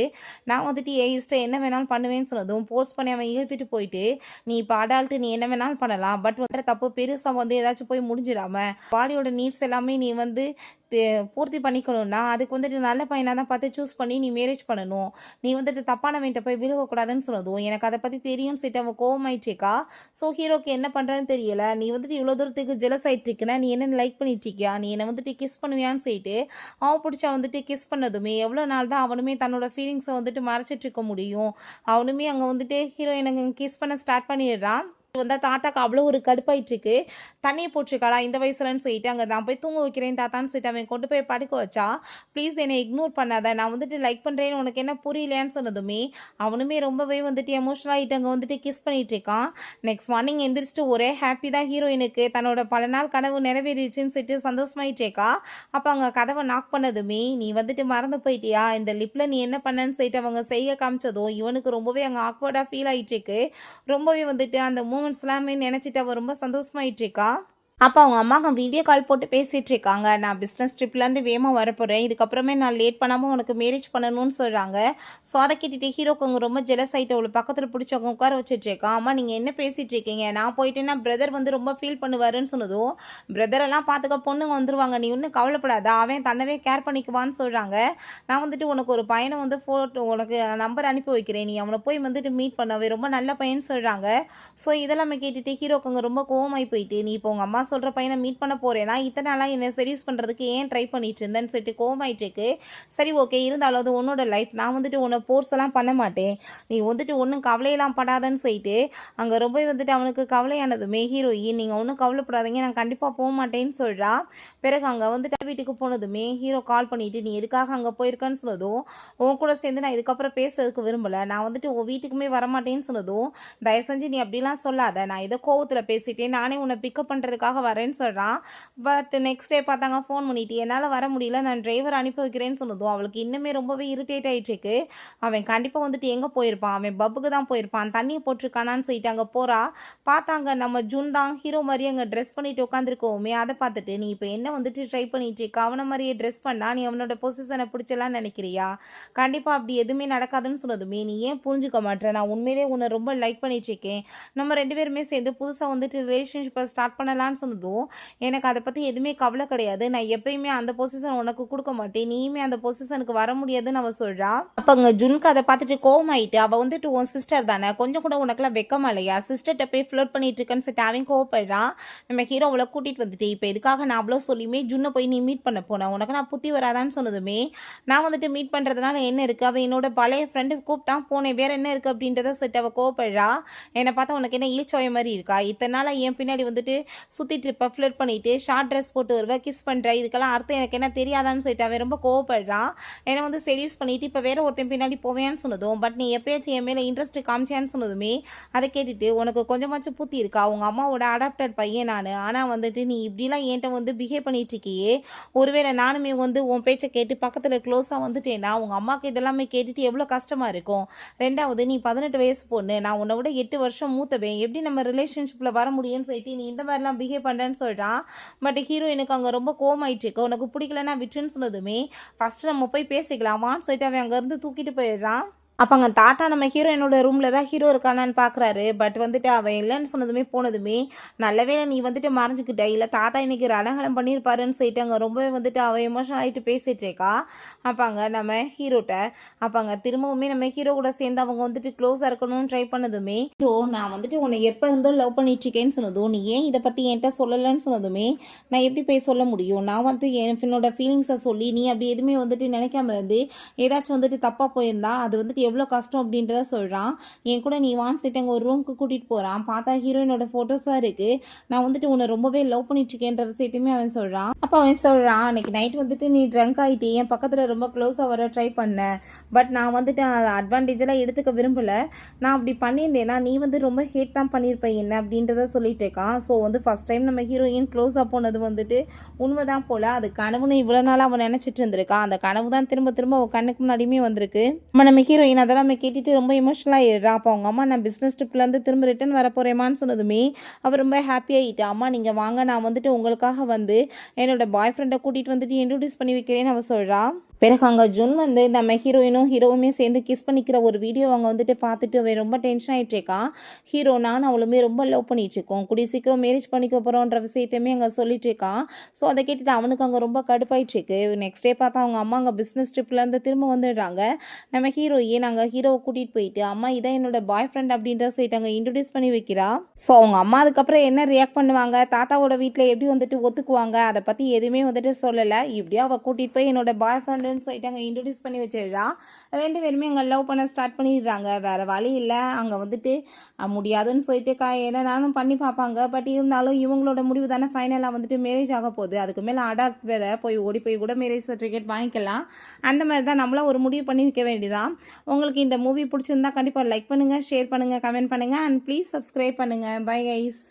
நான் வந்துட்டு இஷ்டம் என்ன வேணாலும் பண்ணுவேன்னு சொன்னதும் போஸ்ட் பண்ணி அவன் இழுத்துட்டு போயிட்டு, நீ இப்போ அடால்ட்டு நீ என்ன வேணாலும் பண்ணலாம். பட் வந்து தப்பு பெருசாக வந்து ஏதாச்சும் போய் முடிஞ்சிடாம பாடியோட நீட்ஸ் எல்லாமே நீ வந்து பூர்த்தி பண்ணிக்கணும்னா அதுக்கு வந்துட்டு நல்ல பையனாக தான் பார்த்து சூஸ் பண்ணி நீ மேரேஜ் பண்ணணும். நீ வந்துட்டு தப்பானவன்ட்ட போய் விழுகக்கூடாதுன்னு சொன்னதும், எனக்கு அதை பற்றி தெரியும்னு சொல்லிட்டு அவன் கோவமாயிட்டேக்கா. ஸோ ஹீரோக்கு என்ன பண்ணுறதுன்னு தெரியல. நீ வந்துட்டு இவ்வளோ தூரத்துக்கு ஜெலஸ் ஆகிட்டு இருக்கனா, நீ என்ன லைக் பண்ணிட்டு இருக்கியா? நீ என்னை வந்துட்டு கிஸ் பண்ணுவியான்னு சொல்லிட்டு அவன் பிடிச்சா வந்துட்டு கிஸ் பண்ணதுமே எவ்வளோ நாள் தான் அவனுமே தன்னோட ஃபீலிங்ஸை வந்துட்டு மறைச்சிட்டு இருக்க முடியும். அவனுமே அங்கே வந்துட்டு ஹீரோயினை கிஸ் பண்ண ஸ்டார்ட் பண்ணிடுறான். வந்தா தாத்தாக்கு அவ்வளோ ஒரு கடுப்பாயிட்டு இருக்கு. தண்ணியை போட்டிருக்காளா இந்த வயசுலன்னு சொல்லிட்டு அங்கே நான் போய் தூங்க வைக்கிறேன் தாத்தான்னு சொல்லிட்டு அவன் கொண்டு போய் படுக்க வச்சா. ப்ளீஸ் என்னை இக்னோர் பண்ணாத, நான் வந்துட்டு லைக் பண்ணுறேன்னு உனக்கு என்ன புரியலையான்னு சொன்னதுமே அவனுமே ரொம்பவே வந்துட்டு எமோஷனல் ஆகிட்டு அங்கே வந்துட்டு கிஸ் பண்ணிட்டு இருக்கான். நெக்ஸ்ட் மார்னிங் எந்திரிச்சிட்டு ஒரே ஹாப்பி தான் ஹீரோயினுக்கு. தன்னோட பல நாள் கனவு நிறைவேறிடுச்சுன்னு சொல்லிட்டு சந்தோஷமாயிட்டேக்கா. அப்போ அங்கே கதவை நாக் பண்ணதுமே, நீ வந்துட்டு மறந்து போயிட்டியா இந்த லிப்பில் நீ என்ன பண்ணன்னு சொல்லிட்டு அவங்க செய்ய காமிச்சதும் இவனுக்கு ரொம்பவே அங்கே ஆக்வர்டாக ஃபீல் ஆகிட்டு இருக்கு. ரொம்பவே வந்துட்டு அந்த மூமெண்ட்ஸ் எல்லாமே நினச்சிட்டு அவள் ரொம்ப சந்தோஷமாயிட்டு இருக்கா. அப்போ அவங்க அம்மாங்க வீடியோ கால் போட்டு பேசிகிட்டு இருக்காங்க. நான் பிஸ்னஸ் ட்ரிப்லேருந்து வேகமாக வரப்போகிறேன், இதுக்கப்புறமே நான் லேட் பண்ணாமல் உனக்கு மேரேஜ் பண்ணணும்னு சொல்கிறாங்க. ஸோ அதை கேட்டுட்டு ஹீரோக்கு அவங்க ரொம்ப ஜெலஸ் ஆகிட்டு அவளை பக்கத்தில் பிடிச்சவங்க உட்கார வச்சுட்டு இருக்கான். அம்மா நீங்கள் என்ன பேசிகிட்டு இருக்கீங்க, நான் போயிட்டேன்னா பிரதர் வந்து ரொம்ப ஃபீல் பண்ணுவாருன்னு சொன்னதும், பிரதரெல்லாம் பார்த்துக்க பொண்ணுங்க வந்துருவாங்க, நீ ஒன்றும் கவலைப்படாத, அவன் தன்னவே கேர் பண்ணிக்குவான்னு சொல்கிறாங்க. நான் வந்துட்டு உனக்கு ஒரு பையனை வந்து ஃபோட்டோ உனக்கு நம்பர் அனுப்பி வைக்கிறேன், நீ அவனை போய் வந்துட்டு மீட் பண்ணவே ரொம்ப நல்ல பையன்னு சொல்கிறாங்க. ஸோ இதெல்லாமே கேட்டுட்டு ஹீரோக்கு அங்கே ரொம்ப கோவமாகி போயிட்டு, நீ இப்போ உங்கள் அம்மா சொல்கிற பையனை மீட் பண்ண போகிறேன்னா இத்தனை நாளாக என்னை சீரியஸ் பண்ணுறதுக்கு ஏன் ட்ரை பண்ணிட்டு இருந்தேன்னு சொல்லிட்டு கோவமாயிட்டுருக்கு. சரி ஓகே, இருந்தாலும் அது உன்னோட லைஃப், நான் வந்துட்டு உன்னை ஃபோர்ஸ் எல்லாம் பண்ண மாட்டேன், நீ வந்துட்டு ஒன்றும் கவலையெல்லாம் படாதன்னு சொல்லிட்டு அங்கே ரொம்ப வந்துட்டு அவனுக்கு கவலையானதுமே ஹீரோயின் நீங்கள் ஒன்றும் கவலைப்படாதீங்க, நான் கண்டிப்பாக போக மாட்டேன்னு சொல்கிறா. பிறகு அங்கே வந்துட்டு வீட்டுக்கு போனதுமே ஹீரோ கால் பண்ணிவிட்டு நீ எதுக்காக அங்கே போயிருக்கான்னு சொன்னதும், உன் கூட சேர்ந்து நான் இதுக்கப்புறம் பேசுறதுக்கு விரும்பலை, நான் வந்துட்டு உன் வீட்டுக்குமே வரமாட்டேன்னு சொன்னதும், தயவு செஞ்சு நீ அப்படிலாம் சொல்லாத, நான் ஏதோ கோவத்தில் பேசிட்டேன், நானே உன்னை பிக்கப் பண்ணுறதுக்காக வரேன்னு சொல்கிறான். பட் நெக்ஸ்ட் டே பார்த்தாங்க ஃபோன் பண்ணிட்டு என்னால் வர முடியல, நான் டிரைவர் அனுப்பி வைக்கிறேன்னு சொன்னதும் அவளுக்கு இன்னுமே ரொம்பவே இரிட்டேட் ஆகிட்டுருக்கு. அவன் கண்டிப்பாக வந்துட்டு எங்கே போயிருப்பான், அவன் பப்புக்கு தான் போயிருப்பான், தண்ணியை போட்டிருக்கானான்னு சொல்லிட்டு அங்கே போகிறா. பார்த்தாங்க நம்ம ஜூன் தான் ஹீரோ மாதிரி அங்கே ட்ரெஸ் பண்ணிட்டு உட்காந்துருக்கோமே, அதை பார்த்துட்டு நீ இப்போ என்ன வந்துட்டு ட்ரை பண்ணிட்டு இருக்க, அவனை மாதிரியே ட்ரெஸ் பண்ணா நீ அவனோட பொசிஷனை பிடிச்சலான்னு நினைக்கிறியா, கண்டிப்பாக அப்படி எதுவுமே நடக்காதுன்னு சொன்னதுமே நீ ஏன் புரிஞ்சுக்க மாட்டேன், நான் உண்மையிலே உன்னை ரொம்ப லைக் பண்ணிட்டு இருக்கேன், நம்ம ரெண்டு பேருமே சேர்ந்து புதுசாக வந்துட்டு ரிலேஷன்ஷிப்பை ஸ்டார்ட் பண்ணலான்னு சொன்னதும், எனக்கு அதை பற்றி எதுவுமே கவலை கிடையாது, நான் எப்பயுமே அந்த பொசிஷன் உனக்கு கொடுக்க மாட்டேன், நீயுமே அந்த பொசிஷனுக்கு வர முடியாதுன்னு அவள் சொல்கிறா. அப்போ அங்கே ஜுன்க்கு அதை பார்த்துட்டு கோவமாயிட்டு, அவள் வந்துட்டு உன் சிஸ்டர் தானே, கொஞ்சம் கூட உனக்குலாம் வெக்கமா இல்லையா, சிஸ்டர்கிட்ட போய் ஃப்ளோட் பண்ணிட்டு இருக்கேன்னு சொல்லிட்டு அவன் கோவப்படுறான். நம்ம ஹீரோ அவளை கூட்டிகிட்டு வந்துட்டு இப்போ எதுக்காக நான் அவ்வளோ சொல்லியுமே ஜுன்னை போய் நீ மீட் பண்ண போனேன், உனக்கு நான் புத்தி வராதான்னு சொன்னதுமே, நான் வந்துட்டு மீட் பண்ணுறதுனால என்ன இருக்குது, அவள் என்னோட பழைய ஃப்ரெண்டு கூப்பிட்டான் போனேன், வேறு என்ன இருக்குது அப்படின்றத சொல்லிட்டு அவள் கோவப்படுறா. என்னை பார்த்தா உனக்கு என்ன ஈழ்ச்சோய மாதிரி இருக்கா, இத்தனை நாளாக என் பின்னாடி வந்துட்டு சுற்றிட்டு இருப்ப, ஃப்ளட் பண்ணிவிட்டு ஷார்ட் ட்ரெஸ் போட்டு வருவேன், கிஸ் பண்ணுற, இதுக்கெல்லாம் அர்த்தம் எனக்கு என்ன தெரியாதான்னு சொல்லிட்டு அவன் ரொம்ப கோவப்படுறான். என்னை வந்து செடியூஸ் பண்ணிவிட்டு இப்போ வேறு ஒருத்தன் பின்னாடி போவேன்னு சொன்னதும், பட் நீ எப்பயாச்சும் என் மேலே இன்ட்ரெஸ்ட் காமிச்சான்னு சொன்னதுமே அதை கேட்டுட்டு உனக்கு கொஞ்சமாச்சும் பூத்தி இருக்கா, அவங்க அம்மாவோட அடாப்டட் பையன் நான், ஆனால் வந்துட்டு நீ இப்படிலாம் என்கிட்ட வந்து பிஹேவ் பண்ணிட்டு இருக்கியே, ஒருவேளை நானுமே வந்து உன் பேச்சை கேட்டு பக்கத்தில் க்ளோஸாக வந்துட்டேன்னா உங்கள் அம்மாவுக்கு இதெல்லாமே கேட்டுட்டு எவ்வளோ கஷ்டமாக இருக்கும், ரெண்டாவது நீ 18 வயசு பொண்ணு, நான் உன்னை விட 8 வருஷம் மூத்தவேன், எப்படி நம்ம ரிலேஷன்ஷிப்பில் வர முடியும்னு சொல்லிட்டு நீ இந்த மாதிரிலாம் பிஹேவ் பண்ணுறேன்னு சொல்கிறான். பட் ஹீரோயினுக்கு அங்கே ரொம்ப கோவமாயிட்டு இருக்கு, உனக்கு பிடிக்கலன்னா விட்டுன்னு சொன்னதுமே ஃபஸ்ட்டு நம்ம போய் பேசிக்கலாமான்னு சொல்லிட்டு அவன் அங்கேருந்து தூக்கிட்டு போயிடுறான். அப்போ அங்கே தாத்தா நம்ம ஹீரோயினோட ரூமில் தான் ஹீரோ இருக்கானான்னு பார்க்குறாரு. பட் வந்துட்டு அவன் இல்லைன்னு சொன்னதுமே போனதுமே நல்லவேளை நீ வந்துட்டு மறைஞ்சிக்கிட்ட, இல்லை தாத்தா இன்றைக்கி ரணகலம் பண்ணியிருப்பாருன்னு சொல்லிட்டு அங்கே ரொம்பவே வந்துட்டு அவன் எமோஷனல் ஆகிட்டு பேசிகிட்டு இருக்கா. அப்போ அங்கே நம்ம ஹீரோட்ட அப்போ அங்கே திரும்பவுமே நம்ம ஹீரோ கூட சேர்ந்து அவங்க வந்துட்டு க்ளோஸாக இருக்கணும்னு ட்ரை பண்ணதுமே, ஹீரோ நான் வந்துட்டு உன்னை எப்போ இருந்தோ லவ் பண்ணிட்டுருக்கேன்னு சொன்னதும், நீ ஏன் இதை பற்றி என்கிட்ட சொல்லலைன்னு சொன்னதுமே, நான் எப்படி போய் சொல்ல முடியும், நான் வந்து என்னோட ஃபீலிங்ஸை சொல்லி நீ அப்படி எதுவுமே வந்துட்டு நினைக்காம இருந்து ஏதாச்சும் வந்துட்டு தப்பாக போயிருந்தா அது வந்துட்டு எவ்வளோ கஷ்டம் அப்படின்றத சொல்கிறான். என் கூட நீ வான் சைட்டு அங்கே ஒரு ரூமுக்கு கூட்டிகிட்டு போகிறான், பார்த்தா ஹீரோயினோட ஃபோட்டோஸாக இருக்குது, நான் வந்துட்டு உன்னை ரொம்பவே லவ் பண்ணிட்டுருக்கேன்ற விஷயத்தையுமே அவன் சொல்கிறான். அப்போ அவன் சொல்கிறான், அன்றைக்கி நைட் வந்துட்டு நீ ட்ரங்க் ஆகிட்டு என் பக்கத்தில் ரொம்ப க்ளோஸாக வர ட்ரை பண்ணேன், பட் நான் வந்துட்டு அதை அட்வான்டேஜெல்லாம் எடுத்துக்க விரும்பலை, நான் அப்படி பண்ணியிருந்தேன்னா நீ வந்து ரொம்ப ஹேட் தான் பண்ணியிருப்பேன் என்ன அப்படின்றத சொல்லிட்டு இருக்கான். ஸோ வந்து ஃபஸ்ட் டைம் நம்ம ஹீரோயின் க்ளோஸாக போனது வந்துட்டு உண்மை தான் போல், அது கனவுன்னு இவ்வளோ நாளாக அவன் நினச்சிட்டு இருந்திருக்கான், அந்த கனவு தான் திரும்ப திரும்ப அவன் கண்ணுக்கு முன்னாடியுமே வந்திருக்கு. நம்ம ஹீரோயின் அதெல்லாம் நம்ம கேட்டுட்டு ரொம்ப எமோஷனலாக ஆகிடுறா. அப்போ அவங்க அம்மா நான் பிஸ்னஸ் ட்ரிப்லேருந்து திரும்ப ரிட்டன் வர போகிறேம்மான்னு சொன்னதுமே அவர் ரொம்ப ஹாப்பியாகிட்டு, அம்மா நீங்கள் வாங்க, நான் வந்துட்டு உங்களுக்காக வந்து என்னோடய பாய் ஃப்ரெண்டை கூட்டிகிட்டு வந்துட்டு இன்ட்ரடியூஸ் பண்ணி வைக்கிறேன்னு அவள் சொல்கிறா. பிறகு அங்கே ஜுன் வந்து நம்ம ஹீரோயினும் ஹீரோவுமே சேர்ந்து கிஸ் பண்ணிக்கிற ஒரு வீடியோ அவங்க வந்துட்டு பார்த்துட்டு அவன் ரொம்ப டென்ஷன் ஆகிட்டுருக்கான். ஹீரோ நானும் அவளுமே ரொம்ப லவ் பண்ணிகிட்ருக்கோம், கூடிய சீக்கிரம் மேரேஜ் பண்ணிக்க போகிறோன்ற விஷயத்தையுமே அங்கே சொல்லிட்டு இருக்கான். ஸோ அதை கேட்டுட்டு அவனுக்கு அங்கே ரொம்ப கடுப்பாயிட்டுருக்கு. நெக்ஸ்ட் டே பார்த்தா அவங்க அம்மா அங்கே பிஸ்னஸ் ட்ரிப்லேருந்து திரும்ப வந்துடுறாங்க. நம்ம ஹீரோயின் அங்கே ஹீரோவை கூட்டிகிட்டு போயிட்டு அம்மா இதான் என்னோட பாய் ஃப்ரெண்ட் அப்படின்ற சொல்லிட்டு அங்கே இன்ட்ரடியூஸ் பண்ணி வைக்கிறா. ஸோ அவங்க அம்மா அதுக்கப்புறம் என்ன ரியாக்ட் பண்ணுவாங்க, தாத்தாவோட வீட்டில் எப்படி வந்துட்டு ஒத்துக்குவாங்க, அதை பற்றி எதுவுமே வந்துட்டு சொல்லலை. இப்படியோ அவள் கூட்டிகிட்டு போய் என்னோட பாய் ஃப்ரெண்ட் சொல்லிட்டு அங்கே இன்ட்ரடியூஸ் பண்ணி வச்சிடுறா. ரெண்டு பேருமே அங்கே லவ் பண்ண ஸ்டார்ட் பண்ணிடுறாங்க. வேறு வழி இல்லை, அங்கே வந்துட்டு முடியாதுன்னு சொல்லிட்டு என்ன நானும் பண்ணி பார்ப்பாங்க. பட் இருந்தாலும் இவங்களோட முடிவு தானே ஃபைனலாக வந்துட்டு மேரேஜ் ஆக போகுது, அதுக்கு மேலே அடாப்ட் வேறு போய் ஓடி போய் கூட மேரேஜ் சர்டிஃபிகேட் வாங்கிக்கலாம். அந்த மாதிரி தான் நம்மளாம் ஒரு முடிவு பண்ணி வைக்க வேண்டியதான். உங்களுக்கு இந்த மூவி பிடிச்சிருந்தா கண்டிப்பாக லைக் பண்ணுங்கள், ஷேர் பண்ணுங்கள், கமெண்ட் பண்ணுங்கள் அண்ட் ப்ளீஸ் சப்ஸ்கிரைப் பண்ணுங்கள். Bye guys.